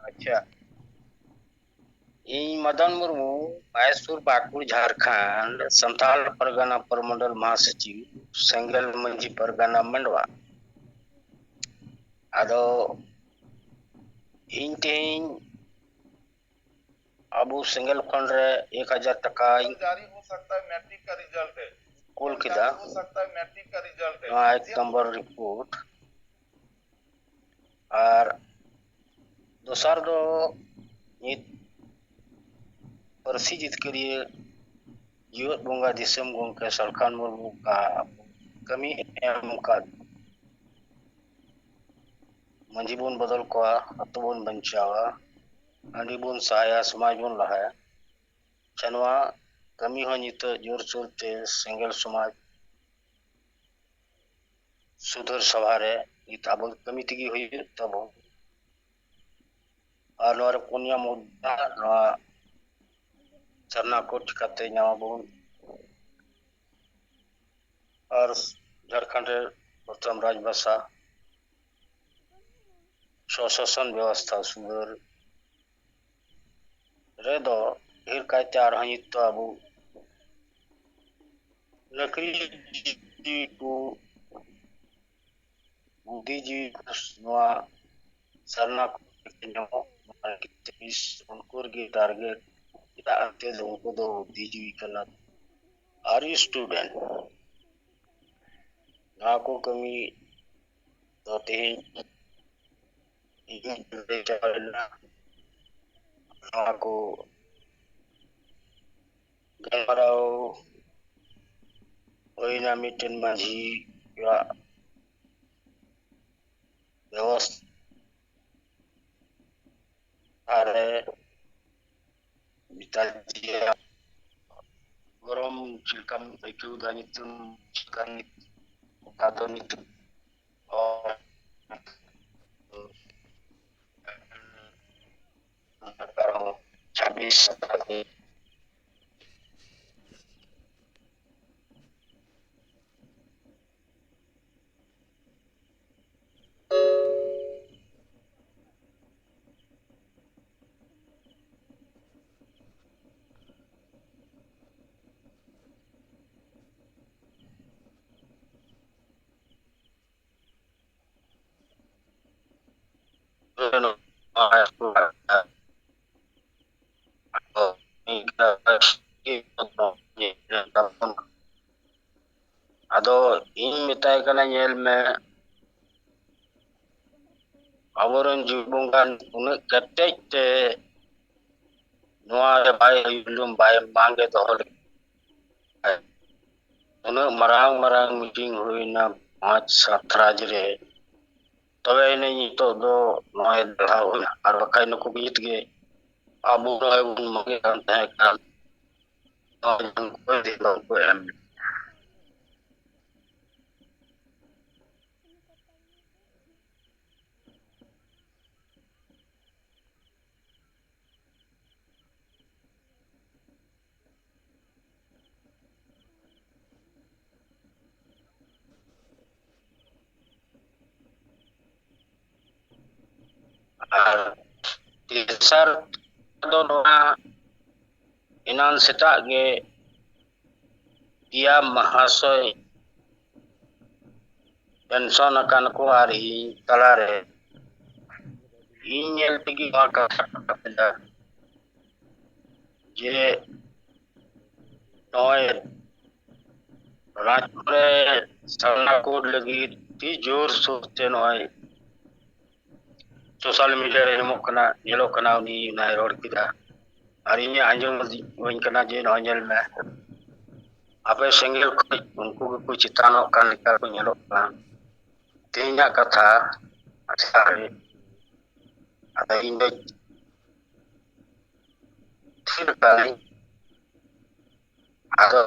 अच्छा। ᱤᱧ ᱢᱚᱫᱚᱱ ᱢᱩᱨᱢᱩ ᱢᱟᱭᱥᱩᱨ ᱵᱟᱸᱠᱩᱲ ᱡᱷᱟᱲᱠᱷᱚᱸᱰ ᱥᱟᱱᱛᱟᱲ ᱯᱟᱨᱜᱟᱱᱟ ᱯᱨᱚᱢᱚंᱰᱚᱞ ᱢᱟᱦᱟᱥᱚᱪᱤव ᱥᱮᱸᱜᱮᱞ ᱢᱟᱹᱡᱷᱤ ᱯᱟᱨᱜᱟᱱᱟ ᱢᱟंᱰᱣᱟ ᱟᱫᱚ ᱤᱧ ᱛᱮᱦᱮᱧ अबू सिंगल फंड रे 1000 टका जारी हो सकता है मैट्रिक का रिजल्ट है कुल किदा हो सकता है मैट्रिक का रिजल्ट है एक नंबर रिपोर्ट और दोसर दो नित परसी जितकरिए जीवत बोंगा दिसम गोंके सरखान मुर्मू का कमी एम का मंजी बोन बदल को अतो बोन बंचावा अंडी बोन सहाया समाज बोन लहा चनवा कमी हो नित जोर सोर ते सिंगल समाज सुधर सभा रे नित अब कमी तिगी होई तब और नोर पुनिया मुद्दा नवा चरना कोट कते नामा बोन और झारखंड प्रथम राजभाषा स्वशासन व्यवस्था सुधर रे दो ढेर कायते आरहित तो अबू नकली को बुद्धिजीवी नवा सरना को उनको के टारगेट आते उनको दो बुद्धिजीवी कला आर यू स्टूडेंट ना को कमी तो तेही को गलराव ओइना मिटन माझी या व्यवस्था रे बिताजिया गरम चिलकम एकु दानितुम चिकन कादोनित और 26 अदो इन मिताय कना ñel me aworon jubungan une ketete noa bay yulum bay manगे dohol une marang marang meeting huina 5-7 raj re तबे नहीं तो दो नए दढ़ा हुआ और बकाई नको बीत गए अब नए उन मगे करते हैं काम और कोई दिन को एम और तीसर दो नोना इनान सेटा गे दिया महाशय पेंशन अकान को आ रही तला रे इन तेगी का जे नए राजपुरे सरना कोड लगी ती जोर सोचते नए सोशल मीडिया रे नमो कना येलो कना उनी नाय रोड किदा और इन आंजम वइन कना जे नोजल में आपे सिंगल उनको को चितानो कान लेका को येलो का तेना कथा अच्छा रे आता इन दो ठीक काली आदो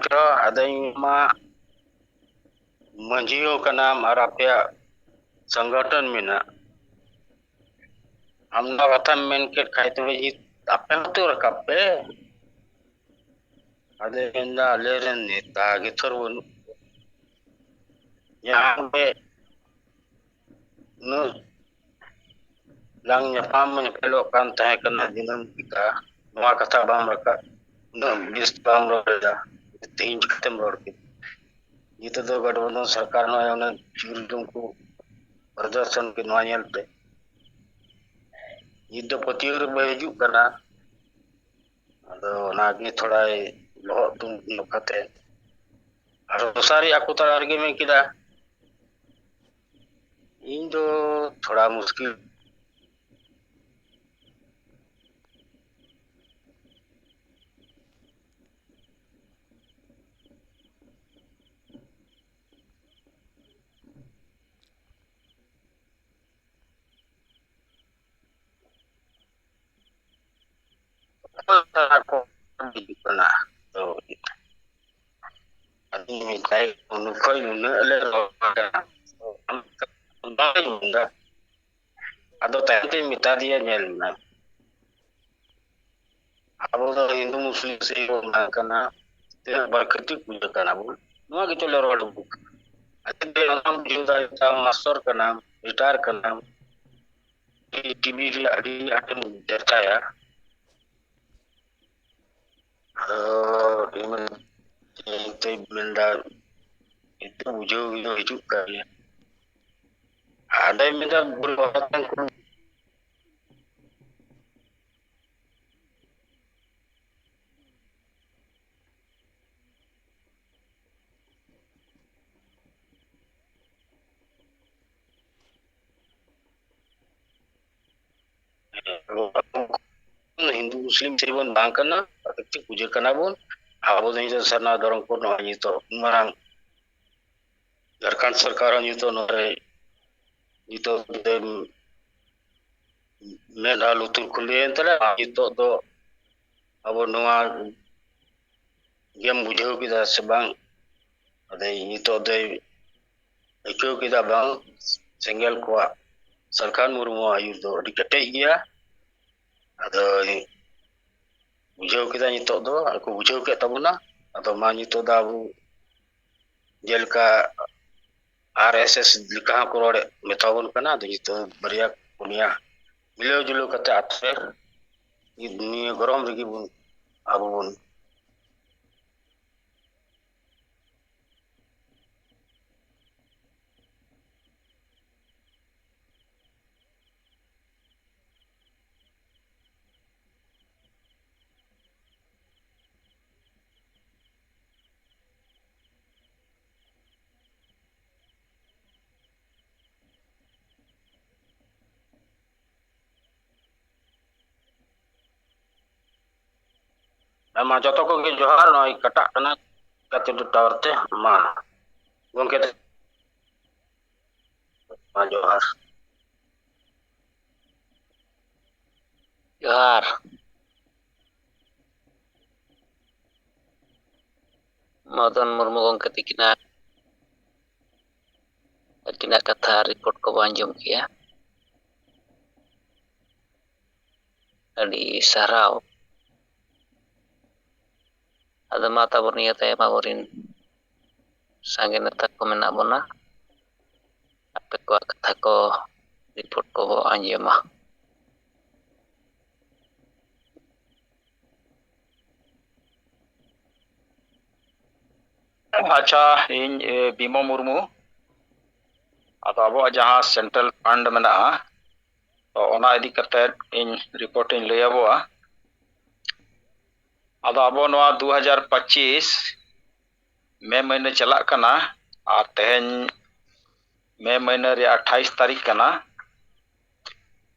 ᱠᱚ ᱟᱫᱚᱧ ᱢᱟ ᱢᱟᱺᱡᱷᱤ ᱠᱟᱱᱟᱢ ᱟᱨ ᱟᱯᱮᱭᱟᱜ संगठन मेना आमदा कथाम मेन के खाई तो जी आपे तो रखा पे अदे इंदा लेरन नेता के थरवन यहाँ पे नु lang nyapam nyapelo kan tahe kana dinam kita nuwa kata bang raka no bis bang roda tin katem rod ki itu do gadbandhan sarkar no ayona churdum ko प्रदर्शन के नवा nyel पे युद्ध पतियोर बहिजुग kana ado nagi thoda lohot dun nokate aro dosari aku tar argument kida इन दो थोड़ा मुश्किल को करना तो आदमी मिलता है उनको ले ado tayante mita dia nyel na abo do hindu muslim se na kana te barkati puja kana bu no gitu le rod bu ate nam juda ta master kana retire kana tv ri adi atem derta ya iman te benda itu bujo itu juga ya ada yang minta berwatan Hindu Muslim sebon bang kana praktik puja kana bon abo dei sarna dorong ko no ni to marang Jharkhand sarkar ni to no re ni to de men alutul kulien tala ni to do abo noa gem bujau kita sebang ade ni to de ekyo kita bang single ko sarkar murmu ayur do dikate iya ado bujau kita nitok do aku bujau ke tabuna atau ma nitok da bu jelka RSS lika ko rode metabon kana do itu bariya punya milo julo kata atfer ni dunia gorom rigi bun abu bun ama joto ko ge johar no kata kana kate du tawarte ma gongke ma johar Johar. Madan Murmu gongke tikina kata report ko anjum kia. Adi sarau. Ada mata burniya tayo maburin sangin natak ko menak bona. Ape ko kata ko report ko anjum mah. अच्छा इन बीमो मुर्मू ᱟᱫᱚ ᱟᱵᱚᱣᱟᱜ ᱡᱟᱦᱟᱸ central fund ᱢᱮᱱᱟᱜᱼᱟ ᱛᱚ ᱚᱱᱟ ᱤᱫᱤ ᱠᱟᱛᱮᱫ ᱤᱧ ᱨᱤᱯᱳᱨᱴ ᱤᱧ ᱞᱟᱹᱭ ᱟᱵᱚᱣᱟ ᱟᱫᱚ ᱟᱵᱚ ᱱᱚᱣᱟ 2025 ᱢᱮ ᱢᱟᱹᱦᱱᱟᱹ ᱪᱟᱞᱟᱜ ᱠᱟᱱᱟ ᱟᱨ ᱛᱮᱦᱮᱧ ᱢᱮ ᱢᱟᱹᱦᱱᱟᱹ ᱨᱮᱭᱟᱜ 28 ᱛᱟᱹᱨᱤᱠᱷ ᱠᱟᱱᱟ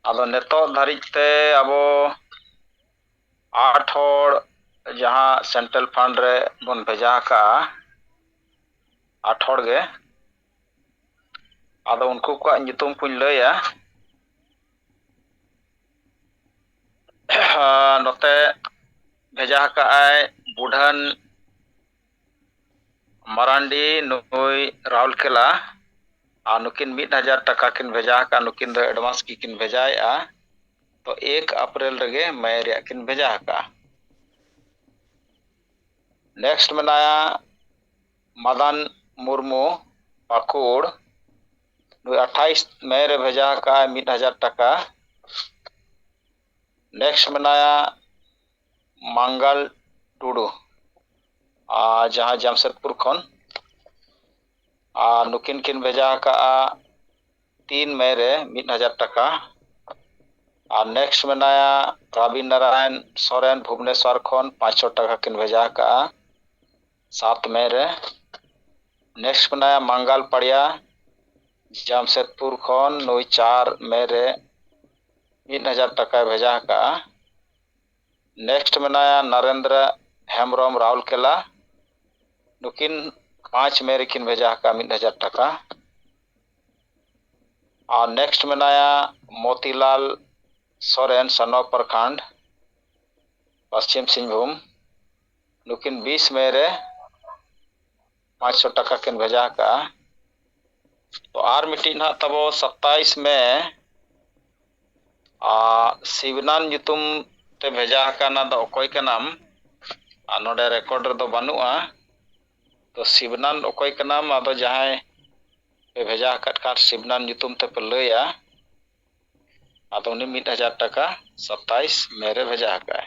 ᱟᱫᱚ ᱱᱤᱛᱚᱜ ᱫᱷᱟᱹᱨᱤᱡ ᱛᱮ ᱟᱵᱚ 8 ᱦᱚᱲ ᱡᱟᱦᱟᱸ ᱥᱮᱱᱴᱨᱟᱞ ᱯᱷᱟᱱᱰ ᱨᱮ ᱵᱚᱱ ᱵᱷᱮᱡᱟ ᱟᱠᱟᱜᱼᱟ 8 ᱦᱚᱲ ᱜᱮ ᱟᱫᱚ ᱩᱱᱠᱩ ᱠᱚᱣᱟᱜ ᱧᱩᱛᱩᱢ ᱠᱚᱧ ᱞᱟᱹᱭᱟ ᱱᱚᱛᱮ ᱵᱷᱮᱡᱟ ᱟᱠᱟᱜᱼᱟᱭ ᱵᱩᱰᱷᱟᱹᱱ मारांडी नुई राउरकेला और नुकिन 1000 टका किन भेजा का नुकिन दो एडवांस की किन भेजाया तो 1 अप्रैल रगे मई रे किन भेजा का। नेक्स्ट मेनाया मदन मुर्मू पाकुड़ 28 मई रे भेजा का 1000 टका। नेक्स्ट मेनाया मंगल टुडू जहाँ जमशेदपुर खन नुकिन किन भेजा का 3 मई रे 1000 टका। और नेक्स्ट मेनाया रवि नारायण सोरेन भुवनेश्वर खन 500 टका किन भेजा का 7 मई रे। नेक्स्ट मेनाया मंगल पड़िया जमशेदपुर खन नुई 4 मई रे 1000 टका भेजा का। नेक्स्ट मेनाया नरेंद्र हेम्ब्रम राउरकेला नुकिन 5 मई रे किन भेजा का 1000 टका। और नेक्स्ट मेनाया मोतीलाल सोरेन सनो प्रखंड पश्चिम सिंहभूम नुकिन 20 मई रे 500 टका किन भेजा का। तो आर मिट्टी ना तबो 27 मई शिवनान युतुम ते भेजा का ना दो ओकोय के नाम नोडे रिकॉर्ड रे दो बनुआ। तो शिवनान ओकोय के नाम आदो जहां पे भेजा कट शिवनान युतुम ते पे लया आदो उनी 1000 टका 27 मई रे भेजा का।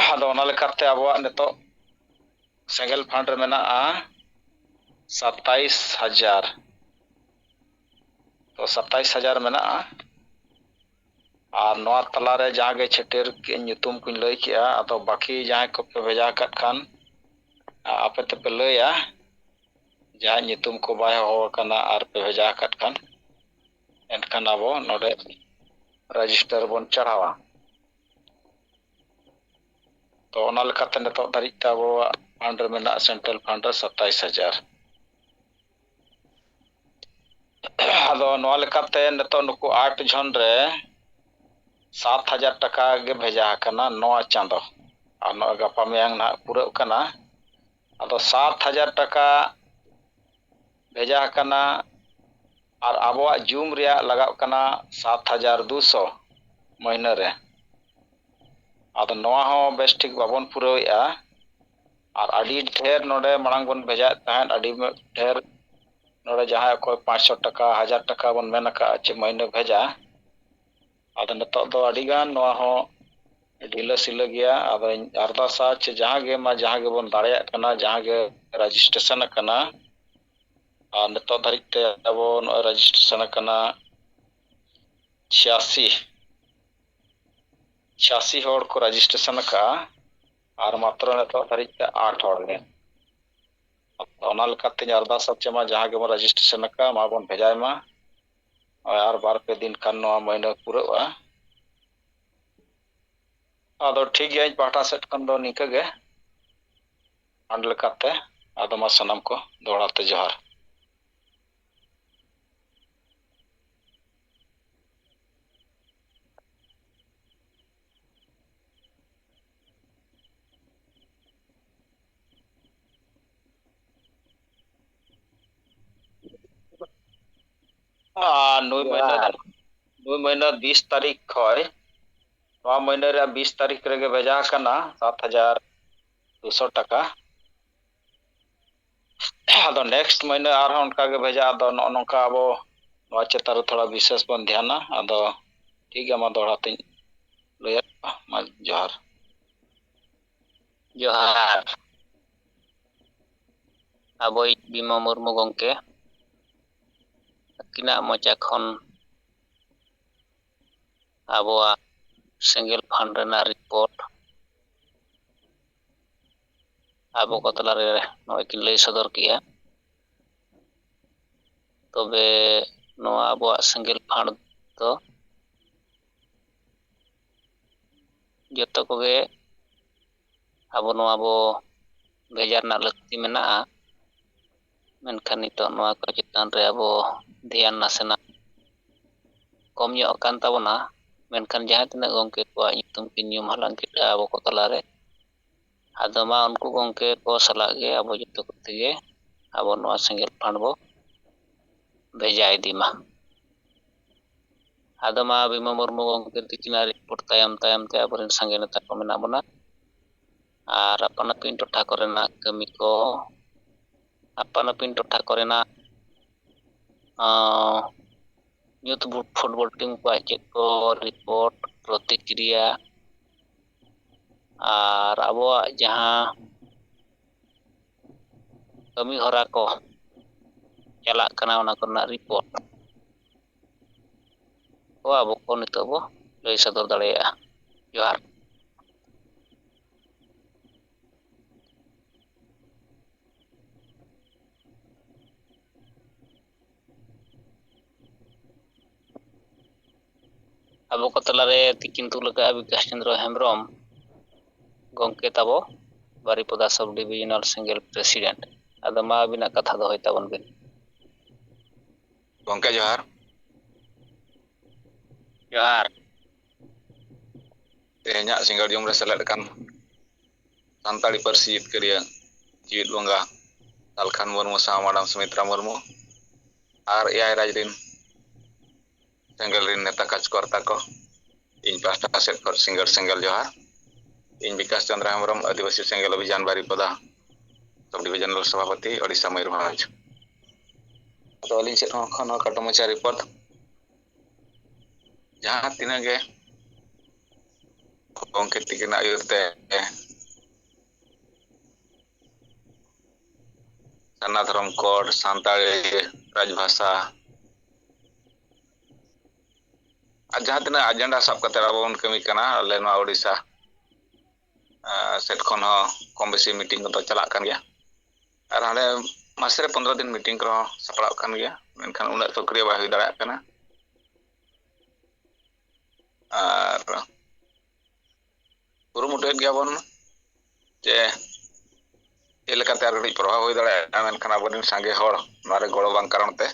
आदो ओना लेकाते आबो नेतो सेंगेल फंड रे मेना 27,000 तो 27,000 मेना। और नोआ तला रे जहां गे छटेर के nyutum कुन लय किया आदो बाकी जहां को पे भेजा कट खान आपे ते पे लया जहां nyutum को बाय हो कना आर पे भेजा कट खान एनखान आबो नोडे रजिस्टर बन चढ़ावा। तो ओना लेकाते नेतो दारिक ताबो फंड रे मेना सेंट्रल फंड रे 27,000। आदो नोआ लेकाते नेतो नुकु 8 जन रे 7,000 टका गे भेजा कना नोआ चांदो और नो गपा मेयांग ना पूरा कना। आदो 7,000 टका भेजा कना और आबोआ जूम रिया लगाव कना 7,200 महीना रे। आदो नोआ हो बेस ठीक बाबन पुरौया और अडी ढेर नोडे मांग बन भेजा तहन अडी ढेर नोडे जहां कोई 500 टका 1000 टका बन मेना का चे महीने भेजा। आदो नेतो दो अडिगान नोआ हो ढिला सिला गया आदो अरदासा चे जहां गे बन दाड़िया कना जहां गे रजिस्ट्रेशन कना और नेतो धरिक ते आबो नो रजिस्ट्रेशन कना 86 होड़ को रजिस्ट्रेशन का और मात्र नेतो धरिक ते 8 होड़ गे। ओना लेकाते अरदासा चे जहां गे बन रजिस्ट्रेशन का मा बन भेजाय मा और बार पे दिन खान नोआ महीना पूरा। आदो ठीक गया पाटा सेट खन दो निका गे फंड लेकाते आदो मा सनम को दोड़ाते जोहार। नुई महीना 20 तारीख खय नोआ महीना रे 20 तारीख रे भेजा कना 7,200 टका। आदो नेक्स्ट महीना आर उनका गे भेजा आदो नोका आबो नोआ चेता रे थोड़ा विशेष बन ध्यान आदो ठीक है मा दोड़ाते लया मा जोहार जोहार आबोई बीमा मुर्मू गंके किना मोचा खन आबोआ सेंगेल फंड रेना रिपोर्ट आबो को तला रे नोय किन लay सदर किया। तबे नो आबोआ सेंगेल फंड तो जतो कोगे आबो नो आबो भेजार ना लक्ति मेना मेनखान नितो नोआ को चितान रे आबो ध्यान नासेना कम ᱧᱚᱜ ᱠᱟᱱ ᱛᱟᱵᱚᱱᱟ। मेनखान जहां तना गंके को nyutum किन ᱧᱩᱢ हालांग किटा आबो को तला रे ᱟᱫᱚ ᱢᱟ ᱩᱱᱠᱩ ᱜᱚᱝᱠᱮ ᱠᱚ ᱥᱟᱞᱟᱜ ᱜᱮ ᱟᱵᱚ ᱡᱚᱛᱚ ᱠᱚᱛᱮ ᱜᱮ ᱟᱵᱚ ᱱᱚᱣᱟ ᱥᱮᱸᱜᱮᱞ ᱯᱷᱟᱸᱰ ᱵᱚ ᱵᱷᱮᱡᱟ ᱤᱫᱤ ᱢᱟ᱾ ᱟᱫᱚ ᱢᱟ ᱵᱤᱢᱚᱞ ᱢᱩᱨᱢᱩ ᱜᱚᱝᱠᱮ ᱛᱤᱠᱤᱱᱟᱜ ᱨᱤᱯᱳᱨᱴ ᱛᱟᱭᱚᱢ ᱛᱮ ᱟᱵᱚᱨᱮᱱ ᱥᱟᱸᱜᱮ ᱱᱮᱛᱟ ᱠᱚ ᱢᱮᱱᱟᱜ ᱵᱚᱱᱟ ᱟᱨ ᱟᱯᱟᱱ ᱟᱹᱯᱤᱱ ᱴᱚᱴᱷᱟ ᱠᱚᱨᱮᱱᱟᱜ ᱠᱟᱹᱢᱤ ᱠᱚ ᱟᱯᱟᱱ ᱟᱹᱯᱤᱱ ᱴᱚᱴᱷᱟ ᱠᱚᱨᱮᱱᱟᱜ ᱧᱩᱛ ᱯᱷᱩᱴᱵᱚᱞ ᱴᱤᱢ ᱠᱚᱣᱟᱜ ᱪᱮᱫ ᱠᱚ ᱨᱤᱯᱳᱨᱴ ᱯᱨᱚᱛᱤᱠᱨᱤᱭᱟ ᱟᱨ ᱟᱵᱚᱣᱟᱜ ᱡᱟᱦᱟᱸ ᱠᱟᱹᱢᱤ ᱦᱚᱨᱟ ᱠᱚ ᱪᱟᱞᱟᱜ ᱠᱟᱱᱟ ᱚᱱᱟ ᱠᱚᱨᱮᱱᱟᱜ ᱨᱤᱯᱳᱨᱴ ᱠᱚ ᱟᱵᱚ ᱠᱚ ᱱᱤᱛᱚᱜ ᱵᱚ ᱞᱟᱹᱭ ᱥᱚᱫᱚᱨ ᱫᱟᱲᱮᱭᱟᱜᱼᱟ᱾ ᱡᱚᱦᱟᱨ᱾ ᱟᱵᱚ ᱠᱚ ᱛᱟᱞᱟᱨᱮ ᱛᱤᱠᱤᱱ ᱛᱩᱞ ᱟᱠᱟᱜᱼᱟ ᱵᱤᱠᱟᱥ ᱪᱚᱱᱫᱨᱚ ᱦᱮᱢᱵᱨᱚᱢ ᱜᱚᱝᱠᱮ ᱛᱟᱵᱚ ᱵᱟᱨᱤᱯᱚᱫᱟ ᱥᱟᱵ ᱰᱤᱵᱷᱤᱡᱚᱱᱟᱞ ᱥᱤᱝᱜᱮᱞ ᱯᱨᱮᱥᱤᱰᱮᱱᱴ᱾ ᱟᱫᱚ ᱢᱟ ᱟᱹᱵᱤᱱᱟᱜ ᱠᱟᱛᱷᱟ ᱫᱚᱦᱚᱭ ᱛᱟᱵᱚᱱ ᱵᱤᱱ᱾ ᱜᱚᱝᱠᱮ ᱡᱚᱦᱟᱨ᱾ ᱡᱚᱦᱟᱨ᱾ ᱛᱮᱦᱮᱧᱟᱜ ᱥᱤᱸᱜᱟᱹᱲ ᱡᱚᱢ ᱨᱮ ᱥᱮᱞᱮᱫ ᱟᱠᱟᱱ ᱥᱟᱱᱛᱟᱲᱤ ᱯᱟᱹᱨᱥᱤ ᱡᱤᱛᱠᱟᱹᱨᱤᱭᱟᱹ ᱡᱤᱣᱤᱫ ᱵᱚᱸᱜᱟ ᱥᱟᱞᱠᱷᱟᱱ ᱢᱩᱨᱢᱩ ᱥᱟᱶ ᱢᱟᱰᱟᱢ ᱥᱩᱢᱤᱛᱨᱟ ᱢᱩᱨᱢᱩ ᱟᱨ ᱮᱭᱟᱭ ᱨᱟᱡᱽ ᱨᱤᱱ ᱥᱮᱸᱜᱮᱞ ᱨᱤᱱ ᱱᱮᱛᱟ ᱠᱟᱡᱽᱠᱚᱨᱛᱟ ᱠᱚ, ᱤᱧ ᱯᱟᱦᱴᱟ ᱥᱮᱫ ᱠᱷᱚᱱ ᱥᱤᱸᱜᱟᱹᱲ ᱥᱮᱸᱜᱮᱞ ᱡᱚᱦᱟᱨ᱾ ᱤᱧ ᱵᱤᱠᱟᱥ ᱪᱚᱱᱫᱨᱚ ᱦᱮᱢᱵᱨᱚᱢ ᱟᱹᱫᱤᱵᱟᱹᱥᱤ ᱥᱮᱸᱜᱮᱞ ᱚᱵᱷᱤᱡᱟᱱ ᱵᱟᱨᱤᱯᱚᱫᱟ ᱥᱟᱵ ᱰᱤᱵᱷᱤᱡᱚᱱᱟᱞ ᱥᱚᱵᱷᱟᱯᱚᱛᱤ ᱳᱰᱤᱥᱟ ᱢᱚᱭᱩᱨᱵᱷᱚᱸᱡᱽ᱾ ᱟᱫᱚ ᱟᱹᱞᱤᱧ ᱥᱮᱫ ᱦᱚᱸ ᱱᱚᱣᱟ ᱠᱷᱟᱴᱚ ᱢᱟᱪᱷᱟ ᱨᱤᱯᱳᱨᱴ ᱡᱟᱦᱟᱸ ᱛᱤᱱᱟᱹᱜ ᱜᱮ ᱜᱚᱝᱠᱮ ᱛᱤᱠᱤᱱᱟᱜ ᱟᱹᱭᱩᱨ ᱛᱮ ᱥᱟᱨᱱᱟ ᱫᱷᱚᱨᱚᱢ ᱠᱳᱰ, ᱥᱟᱱᱛᱟᱲᱤ ᱨᱟᱡᱽᱵᱷᱟᱥᱟ ᱟᱨ ᱡᱟᱦᱟᱸ ᱛᱤᱱᱟᱹᱜ ᱮᱡᱮᱱᱰᱟ ᱥᱟᱵ ᱠᱟᱛᱮ ᱟᱵᱚ ᱵᱚᱱ ᱠᱟᱹᱢᱤ ᱠᱟᱱᱟ ᱟᱞᱮ ᱱᱚᱣᱟ ᱳᱰᱤᱥᱟ ᱥᱮᱫ ᱠᱷᱚᱱ ᱦᱚᱸ ᱠᱚᱢ ᱵᱮᱥᱤ ᱢᱤᱴᱤᱝ ᱠᱚᱫᱚ ᱪᱟᱞᱟᱜ ᱠᱟᱱ ᱜᱮᱭᱟ ᱟᱨ ᱦᱟᱸᱰᱮ ᱢᱟᱥᱮ ᱨᱮ 15 ᱫᱤᱱ ᱢᱤᱴᱤᱝ ᱠᱚᱦᱚᱸ ᱥᱟᱯᱲᱟᱜ ᱠᱟᱱ ᱜᱮᱭᱟ, ᱢᱮᱱᱠᱷᱟᱱ ᱩᱱᱟᱹᱜ ᱥᱚᱠᱨᱤᱭᱚ ᱵᱟᱭ ᱦᱩᱭ ᱫᱟᱲᱮᱭᱟᱜ ᱠᱟᱱᱟ᱾ ᱟᱨ ᱠᱩᱨᱩᱢᱩᱴᱩᱭᱮᱫ ᱜᱮᱭᱟᱵᱚᱱ ᱡᱮ ᱪᱮᱫ ᱞᱮᱠᱟᱛᱮ ᱟᱨ ᱠᱟᱹᱴᱤᱡ ᱯᱨᱚᱵᱷᱟᱵ ᱦᱩᱭ ᱫᱟᱲᱮᱭᱟᱜᱼᱟ, ᱢᱮᱱᱠᱷᱟᱱ ᱟᱵᱚᱨᱮᱱ ᱥᱟᱸᱜᱮ ᱦᱚᱲ ᱱᱚᱣᱟ ᱨᱮ ᱜᱚᱲᱚ ᱵᱟᱝ ᱠᱟᱨᱚᱱ ᱛᱮ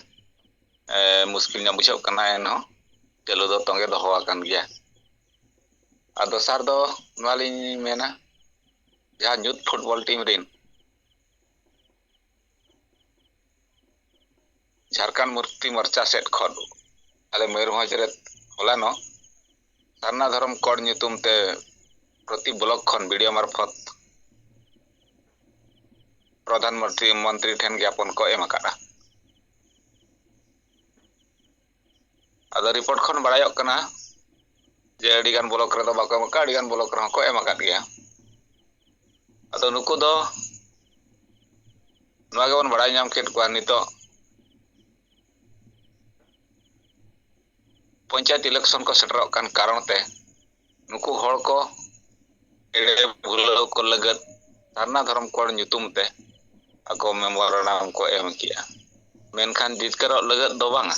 ᱢᱩᱥᱠᱤᱞ ᱧᱚᱜ ᱵᱩᱡᱷᱟᱹᱜ ᱠᱟᱱᱟ, ᱮᱱᱦᱚᱸ ᱪᱟᱹᱞᱩ ᱫᱚ ᱛᱚᱸᱜᱮ ᱫᱚᱦᱚ ᱟᱠᱟᱱ ᱜᱮᱭᱟ᱾ ᱟᱨ ᱫᱚᱥᱟᱨ ᱫᱚ ᱱᱚᱣᱟ ᱞᱤᱧ ᱢᱮᱱᱟ ᱡᱟᱦᱟᱸ ᱧᱩᱛ ᱯᱷᱩᱴᱵᱚᱞ ᱴᱤᱢ ᱨᱤᱱ ᱡᱷᱟᱲᱠᱷᱚᱸᱰ ᱢᱩᱠᱛᱤ ᱢᱳᱨᱪᱟ ᱥᱮᱫ ᱠᱷᱚᱱ ᱟᱞᱮ ᱢᱚᱭᱩᱨᱵᱷᱚᱸᱡᱽ ᱨᱮ ᱦᱚᱞᱟᱱᱚᱜ ᱥᱟᱨᱱᱟ ᱫᱷᱚᱨᱚᱢ ᱠᱳᱰ ᱧᱩᱛᱩᱢ ᱛᱮ ᱯᱨᱚᱛᱤ ᱵᱞᱚᱠ ᱠᱷᱚᱱ ᱵᱤᱰᱤᱭᱳ ᱢᱟᱨᱯᱷᱚᱛ ᱯᱨᱚᱫᱷᱟᱱ ᱢᱚᱱᱛᱨᱤ ᱴᱷᱮᱱ ᱜᱮᱟᱯᱚᱱ ᱠᱚ ᱮᱢ ᱟᱠᱟᱫᱼᱟ᱾ ᱟᱫᱚ ᱨᱤᱯᱳᱨᱴ ᱠᱷᱚᱱ ᱵᱟᱲᱟᱭᱚᱜ ᱠᱟᱱᱟ ᱡᱮ ᱟᱹᱰᱤᱜᱟᱱ ᱵᱞᱚᱠ ᱨᱮᱫᱚ ᱵᱟᱠᱚ ᱮᱢ ᱟᱠᱟᱫᱼᱟ, ᱟᱹᱰᱤᱜᱟᱱ ᱵᱞᱚᱠ ᱨᱮᱦᱚᱸ ᱠᱚ ᱮᱢ ᱟᱠᱟᱫ ᱜᱮᱭᱟ᱾ ᱟᱫᱚ ᱱᱩᱠᱩ ᱫᱚ ᱱᱚᱣᱟ ᱜᱮᱵᱚᱱ ᱵᱟᱲᱟᱭ ᱧᱟᱢ ᱠᱮᱫ ᱠᱚᱣᱟ ᱱᱤᱛᱚᱜ ᱯᱚᱧᱪᱟᱭᱮᱛ ᱤᱞᱮᱠᱥᱚᱱ ᱠᱚ ᱥᱮᱴᱮᱨᱚᱜ ᱠᱟᱱ ᱠᱟᱨᱚᱱ ᱛᱮ ᱱᱩᱠᱩ ᱦᱚᱲ ᱠᱚ ᱮᱲᱮ ᱵᱷᱩᱞᱟᱹᱣ ᱠᱚ ᱞᱟᱹᱜᱤᱫ ᱥᱟᱨᱱᱟ ᱫᱷᱚᱨᱚᱢ ᱠᱳᱰ ᱧᱩᱛᱩᱢ ᱛᱮ ᱟᱠᱚ ᱢᱮᱢᱳᱨᱟᱱᱰᱟᱢ ᱠᱚ ᱮᱢ ᱠᱮᱜᱼᱟ, ᱢᱮᱱᱠᱷᱟᱱ ᱡᱤᱛᱠᱟᱹᱨᱚᱜ ᱞᱟᱹᱜᱤᱫ ᱫᱚ ᱵᱟᱝᱟ᱾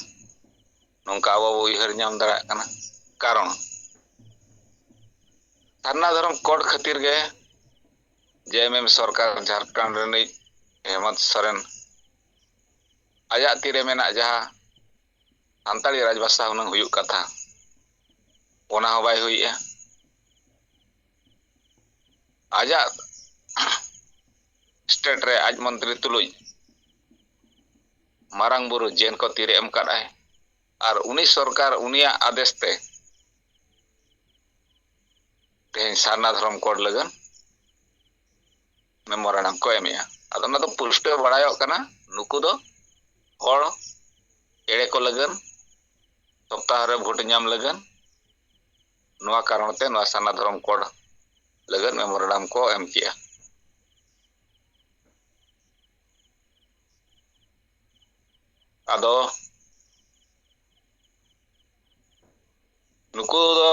ᱱᱚᱝᱠᱟ ᱟᱵᱚ ᱵᱚ ᱩᱭᱦᱟᱹᱨ ᱧᱟᱢ ᱫᱟᱲᱮᱭᱟᱜ ᱠᱟᱱᱟ, ᱠᱟᱨᱚᱱ ᱥᱟᱨᱱᱟ ᱫᱷᱚᱨᱚᱢ ᱠᱳᱰ ᱠᱷᱟᱹᱛᱤᱨ ᱜᱮ ᱡᱮᱮᱢᱮᱢ ᱥᱚᱨᱠᱟᱨ ᱡᱷᱟᱲᱠᱷᱚᱸᱰ ᱨᱤᱱᱤᱡ ᱦᱮᱢᱚᱱᱛ ᱥᱚᱨᱮᱱ ᱟᱭᱟᱜ ᱛᱤᱨᱮ ᱢᱮᱱᱟᱜ ᱡᱟᱦᱟᱸ ᱥᱟᱱᱛᱟᱲᱤ ᱨᱟᱡᱽᱵᱷᱟᱥᱟ ᱦᱩᱱᱟᱹᱝ ᱦᱩᱭᱩᱜ ᱠᱟᱛᱷᱟ, ᱚᱱᱟ ᱦᱚᱸ ᱵᱟᱭ ᱦᱩᱭᱮᱜᱼᱟ᱾ ᱟᱡᱟᱜ ᱥᱴᱮᱴ ᱨᱮ ᱟᱡ ᱢᱚᱱᱛᱨᱤ ᱛᱩᱞᱩᱡ ᱢᱟᱨᱟᱝ ᱵᱩᱨᱩ ᱡᱮᱱ ᱠᱚ ᱛᱤᱨᱮ ᱮᱢ ᱠᱟᱫᱟᱭ ᱟᱨ ᱩᱱᱤ ᱥᱚᱨᱠᱟᱨ ᱩᱱᱤᱭᱟᱜ ᱟᱫᱮᱥ ᱛᱮ ᱛᱮᱦᱮᱧ ᱥᱟᱨᱱᱟ ᱫᱷᱚᱨᱚᱢ ᱠᱳᱰ ᱞᱟᱹᱜᱤᱫ ᱢᱮᱢᱳᱨᱟᱱᱰᱟᱢ ᱠᱚ ᱮᱢᱮᱜᱼᱟ᱾ ᱟᱫᱚ ᱚᱱᱟ ᱫᱚ ᱯᱩᱥᱴᱟᱹᱣ ᱵᱟᱲᱟᱭᱚᱜ ᱠᱟᱱᱟ ᱱᱩᱠᱩ ᱫᱚ ᱦᱚᱲ ᱮᱲᱮ ᱠᱚ ᱞᱟᱹᱜᱤᱫ, ᱥᱚᱯᱛᱟᱦᱚ ᱨᱮ ᱵᱷᱳᱴ ᱧᱟᱢ ᱞᱟᱹᱜᱤᱫ, ᱱᱚᱣᱟ ᱠᱟᱨᱚᱱ ᱛᱮ ᱱᱚᱣᱟ ᱥᱟᱨᱱᱟ ᱫᱷᱚᱨᱚᱢ ᱠᱳᱰ ᱞᱟᱹᱜᱤᱫ ᱢᱮᱢᱳᱨᱟᱱᱰᱟᱢ ᱠᱚ ᱮᱢ ᱠᱮᱜᱼᱟ᱾ ᱟᱫᱚ ᱱᱩᱠᱩ ᱫᱚ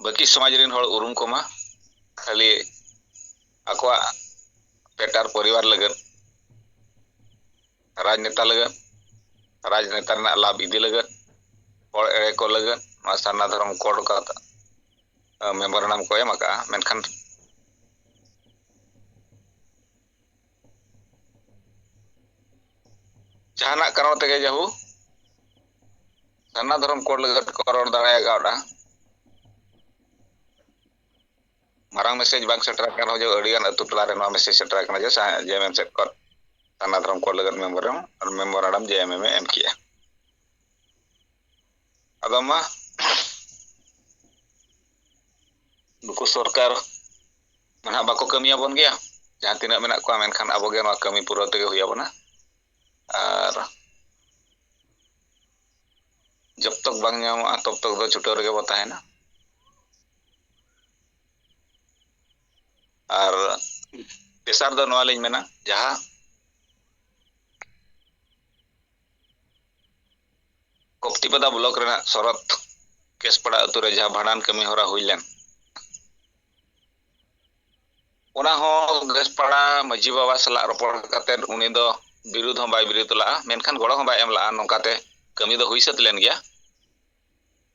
ᱵᱟᱹᱠᱤ ᱥᱚᱢᱟᱡᱽ ᱨᱤᱱ ᱦᱚᱲ ᱩᱨᱩᱢ ᱠᱚᱢᱟ ᱠᱷᱟᱹᱞᱤ ᱟᱠᱚᱣᱟᱜ ᱯᱮᱴᱟᱨ ᱯᱚᱨᱤᱵᱟᱨ ᱞᱟᱹᱜᱤᱫ, ᱨᱟᱡᱽᱱᱮᱛᱟ ᱞᱟᱹᱜᱤᱫ, ᱨᱟᱡᱽᱱᱮᱛᱟ ᱨᱮᱱᱟᱜ ᱞᱟᱵᱷ ᱤᱫᱤ ᱞᱟᱹᱜᱤᱫ, ᱦᱚᱲ ᱮᱲᱮ ᱠᱚ ᱞᱟᱹᱜᱤᱫ ᱱᱚᱣᱟ ᱥᱟᱨᱱᱟ ᱫᱷᱚᱨᱚᱢ ᱠᱳᱰ ᱢᱮᱢᱳᱨᱟᱱᱰᱟᱢ ᱠᱚ ᱮᱢ ᱟᱠᱟᱜᱼᱟ, ᱢᱮᱱᱠᱷᱟᱱ ᱡᱟᱦᱟᱱᱟᱜ ᱠᱟᱨᱚᱱ ᱛᱮᱜᱮ ᱡᱟᱹᱦᱩ ᱥᱟᱨᱱᱟ ᱫᱷᱚᱨᱚᱢ ᱠᱳᱰ ᱞᱟᱹᱜᱤᱫ ᱠᱚ ᱨᱚᱲ ᱫᱟᱲᱮ ᱠᱟᱣᱫᱟ, marang message bang setra kan ho jo adian atu tola re no message setra kan je mem set kot tanah dalam ko lagat memorandum JMM em kia agama nuku sorkar mana bako kami abon gya jahan tina menak ko menkan abo ge no kami pura tege huya bona ar jab tak bang nyamo atop tak do chutor ge botahena ar besar do noalin mena jaha Koptipada blok rena sorot kes pada atu re jaha bhadan kami hora huilen ona ho ges pada maji baba sala ropor kate uni do birud ho bai birud la menkan goro ho bai em la nongkate kami do huisat len gya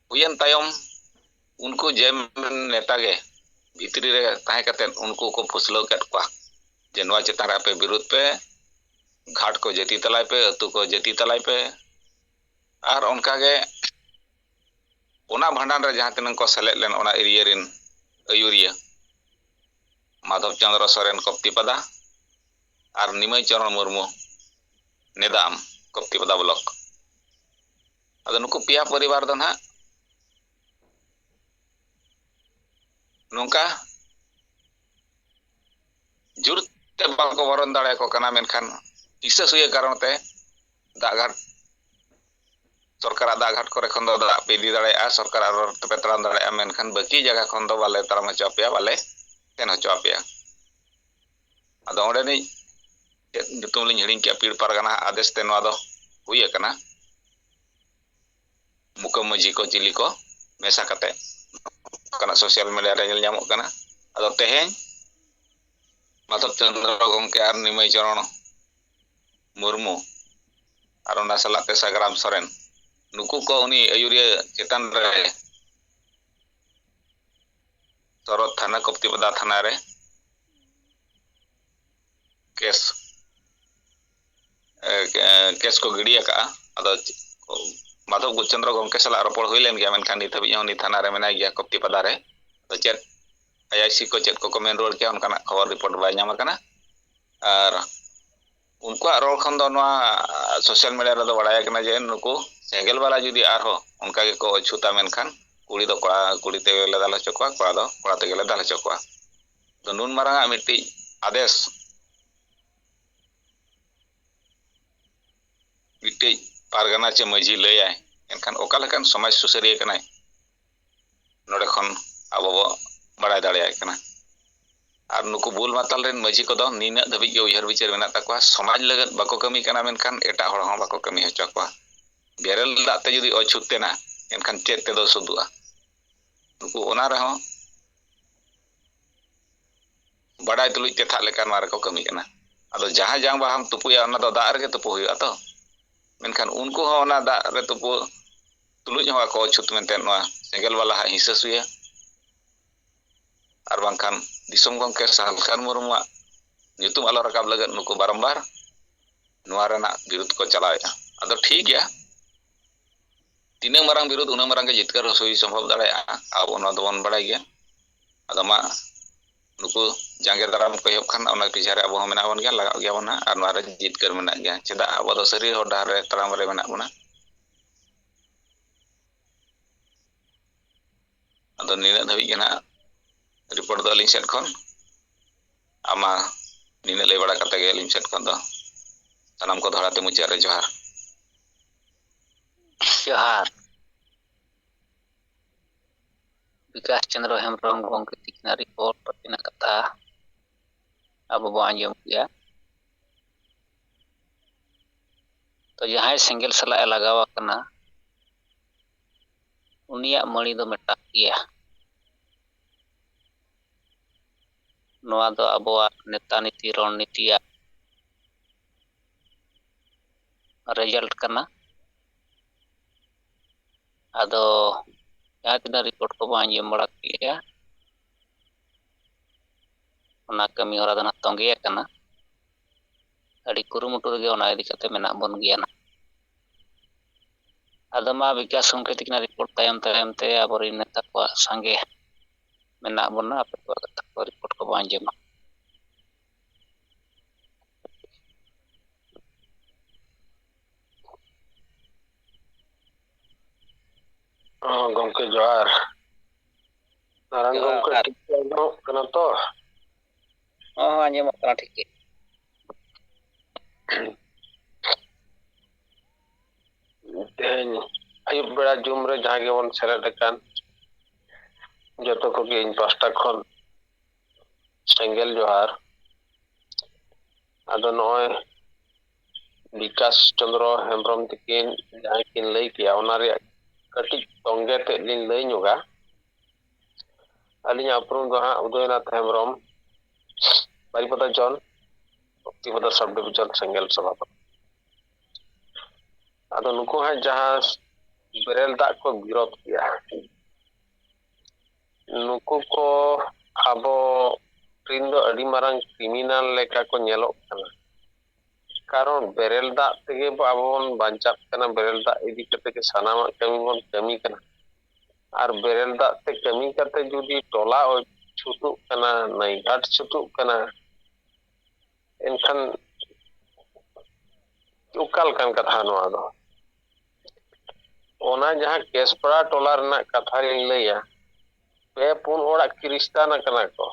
huyen tayom unku jem neta ge bhitri re tahe kate unku ko phuslo kat kwa je noa chetan pe birud pe ghat ko jeti talai pe atu ko jeti talai pe ar onka ge ona bhandan re jahan tinang ko selek len ona area rin ayuria Madhav Chandra Soren Koptipada ar Nimai Charan Murmu Nedam Koptipada blok ado nuku pia paribar do na nongka jur te bako waron dare ko kana menkan isa suye karon te daghat सरकार दाघाट करे खन दा पेदी दाड़े सरकार आरो पेतरान दाड़े मेनखान बाकी जगह खन दो बाले ताराम हचोपिया बाले तेन हचोपिया आदो ओंडे नि नितुम लिन हिडिं के पीड़ पारगाना आदेश ते नवा दो हुई एकना मुकम मजी को चिली को मेसा कते kana sosial media re nyel nyamok kana ado teheng Madhav Chandra gomke ar Nimai Charan Murmu ar ona salate Sagram Soren nuku ko uni ayuria chetan re sorot thana Koptipada thana re kes ko gidia ka ado Madhav Chandra gomke sala ropor huilen gya menkan nit habi ni thana re menai gya Koptipada re to chet IIC ko chet ko komen rol kya onkana khabar report bai nyama kana ar unku rol khon do noa social media re do badaya kana je nuku segel bala judi arho onka ge ko chuta menkan kuri do kuri te le dala chokwa kora do kora te le dala chokwa to nun maranga miti ades miti pargana che maji leyai enkan okalakan samaj susariya kanai node khon abo bo badai dareya kana ar nuku bul matal ren maji ko do nina dhabi ge uyhar bichar mena takwa samaj lagat bako kami kana menkan eta hor ho bako kami hochokwa berel date judi ochukte na enkan chet te do sudua nuku ona reho badai tuluj te thak lekan mar ko kami kana ado jaha jang baham tupuya ona do da rege tupu huya to menkan unku ho ona da re tupu tuluj ho ko ochut menten noa segel bala ha hisa suya ar bangkan disom gomke Salkan Murmu nyutum alo rakab lagat nuku barambar noa rena birut ko chalaya ado ठीक ya tinang marang birut unang marang ke jitkar soi sambhav dare abo no don badai ge adama nuku jangger daram ko yok khan ona pichare abo mena bon ge laga ge bona ar noa re jitkar mena ge cheda abo do sari hor dare taram re mena bona ado nina dhabi ge na report do link set khon ama nina lay bada kate ge link set khon do sanam ko dharate muchare johar Johar Vikas Chandra Hembrong gomke tikna report patina kata abo bo anjom ya to jahay single sala lagawa kana uniya mani do metak ya noa do aboa neta niti ron nitiya result kana ado jaha tina report ko ba anjom bada kiya ona kami hora dana tonge kana adi kurumutu rege ona idi kate mena bon giya na ado ma Vikas gomke tikna report tayam te abori neta ko sange ᱢᱮᱱᱟᱜ ᱵᱚᱱᱟ ᱟᱯᱮ ᱠᱚᱣᱟᱜ ᱠᱟᱛᱷᱟ ᱠᱚ report ᱠᱚ ᱵᱚᱱ ᱟᱸᱡᱚᱢᱟ᱾ ᱜᱚᱝᱠᱮ ᱡᱚᱦᱟᱨ᱾ ᱱᱟᱨᱟᱭᱚᱱ ᱜᱚᱝᱠᱮ ᱡᱚᱦᱟᱨ᱾ ᱴᱷᱤᱠ ᱜᱮ ᱟᱸᱡᱚᱢᱚᱜ ᱠᱟᱱᱟ ᱛᱚ? ᱦᱚᱸ ᱟᱸᱡᱚᱢᱚᱜ ᱠᱟᱱᱟ ᱴᱷᱤᱠ ᱜᱮ᱾ ᱛᱮᱦᱮᱧ ᱟᱹᱭᱩᱵ ᱵᱮᱲᱟ ᱡᱩᱢ ᱨᱮ ᱡᱟᱦᱟᱸ ᱜᱮᱵᱚᱱ ᱥᱮᱞᱮᱫ ᱟᱠᱟᱱ ᱡᱚᱛᱚ ᱠᱚᱜᱮ ᱤᱧ ᱯᱟᱥᱴᱟ ᱠᱷᱚᱱ ᱥᱮᱸᱜᱮᱞ ᱡᱚᱦᱟᱨ᱾ ᱟᱫᱚ ᱱᱚᱜᱼᱚᱭ ᱵᱤᱠᱟᱥ ᱪᱚᱱᱫᱨᱚ ᱦᱮᱢᱵᱨᱚᱢ ᱛᱟᱹᱠᱤᱱ ᱡᱟᱦᱟᱸ ᱠᱤᱱ ᱞᱟᱹᱭ ᱠᱮᱭᱟ ᱚᱱᱟ ᱨᱮᱭᱟᱜ ᱠᱟᱹᱴᱤᱡ ᱛᱚᱸᱜᱮ ᱛᱮᱫ ᱞᱤᱧ ᱞᱟᱹᱭ ᱧᱚᱜᱟ᱾ ᱟᱹᱞᱤᱧᱟᱜ ᱩᱯᱨᱩᱢ ᱫᱚ ᱦᱟᱸᱜ ᱩᱫᱚᱭᱱᱟᱛᱷ ᱦᱮᱢᱵᱨᱚᱢ, ᱵᱟᱨᱤᱯᱟᱫᱟ ᱡᱚᱱ, ᱵᱷᱚᱠᱛᱤᱯᱟᱫᱟ ᱥᱟᱵ ᱰᱤᱵᱷᱤᱡᱚᱱ ᱥᱮᱸᱜᱮᱞ ᱥᱚᱵᱷᱟᱯᱚᱛᱤ᱾ ᱟᱫᱚ ᱱᱩᱠᱩ ᱦᱟᱸᱜ ᱡᱟᱦᱟᱸ ᱵᱮᱨᱮᱞ ᱫᱟᱜ ᱠᱚ ᱵᱤᱨᱳᱫ ᱠᱮᱜᱼᱟ, ᱱᱩᱠᱩ ᱠᱚ ᱟᱵᱚ ᱨᱤᱱ ᱫᱚ ᱟᱹᱰᱤ ᱢᱟᱨᱟᱝ ᱠᱨᱤᱢᱤᱱᱟᱞ ᱞᱮᱠᱟ ᱠᱚ ᱧᱮᱞᱚᱜ ᱠᱟᱱᱟ᱾ ᱠᱟᱨᱚᱱ ᱵᱮᱨᱮᱞ ᱫᱟᱜ ᱛᱮᱜᱮ ᱟᱵᱚ ᱵᱚᱱ ᱵᱟᱧᱪᱟᱜ ᱠᱟᱱᱟ, ᱵᱮᱨᱮᱞ ᱫᱟᱜ ᱤᱫᱤ ᱠᱟᱛᱮ ᱜᱮ ᱥᱟᱱᱟᱢᱟᱜ ᱠᱟᱹᱢᱤ ᱵᱚᱱ ᱠᱟᱹᱢᱤ ᱠᱟᱱᱟ᱾ ᱟᱨ ᱵᱮᱨᱮᱞ ᱫᱟᱜ ᱛᱮ ᱠᱟᱹᱢᱤ ᱠᱟᱛᱮ ᱡᱩᱫᱤ ᱴᱚᱞᱟ ᱪᱷᱩᱛᱩᱜ ᱠᱟᱱᱟ, ᱱᱟᱹᱭ ᱜᱷᱟᱴ ᱪᱷᱩᱛᱩᱜ ᱠᱟᱱᱟ, ᱮᱱᱠᱷᱟᱱ ᱚᱠᱟ ᱞᱮᱠᱟᱱ ᱠᱟᱛᱷᱟ ᱱᱚᱣᱟ ᱫᱚ? ᱚᱱᱟ ᱡᱟᱦᱟᱸ ᱠᱮᱥᱯᱟᱲᱟ ᱴᱚᱞᱟ ᱨᱮᱱᱟᱜ ᱠᱟᱛᱷᱟ ᱞᱤᱧ ᱞᱟᱹᱭᱟ, 2-3 ᱚᱲᱟᱜ ᱠᱷᱤᱨᱤᱥᱴᱟᱱ ᱟᱠᱟᱱᱟ ᱠᱚ,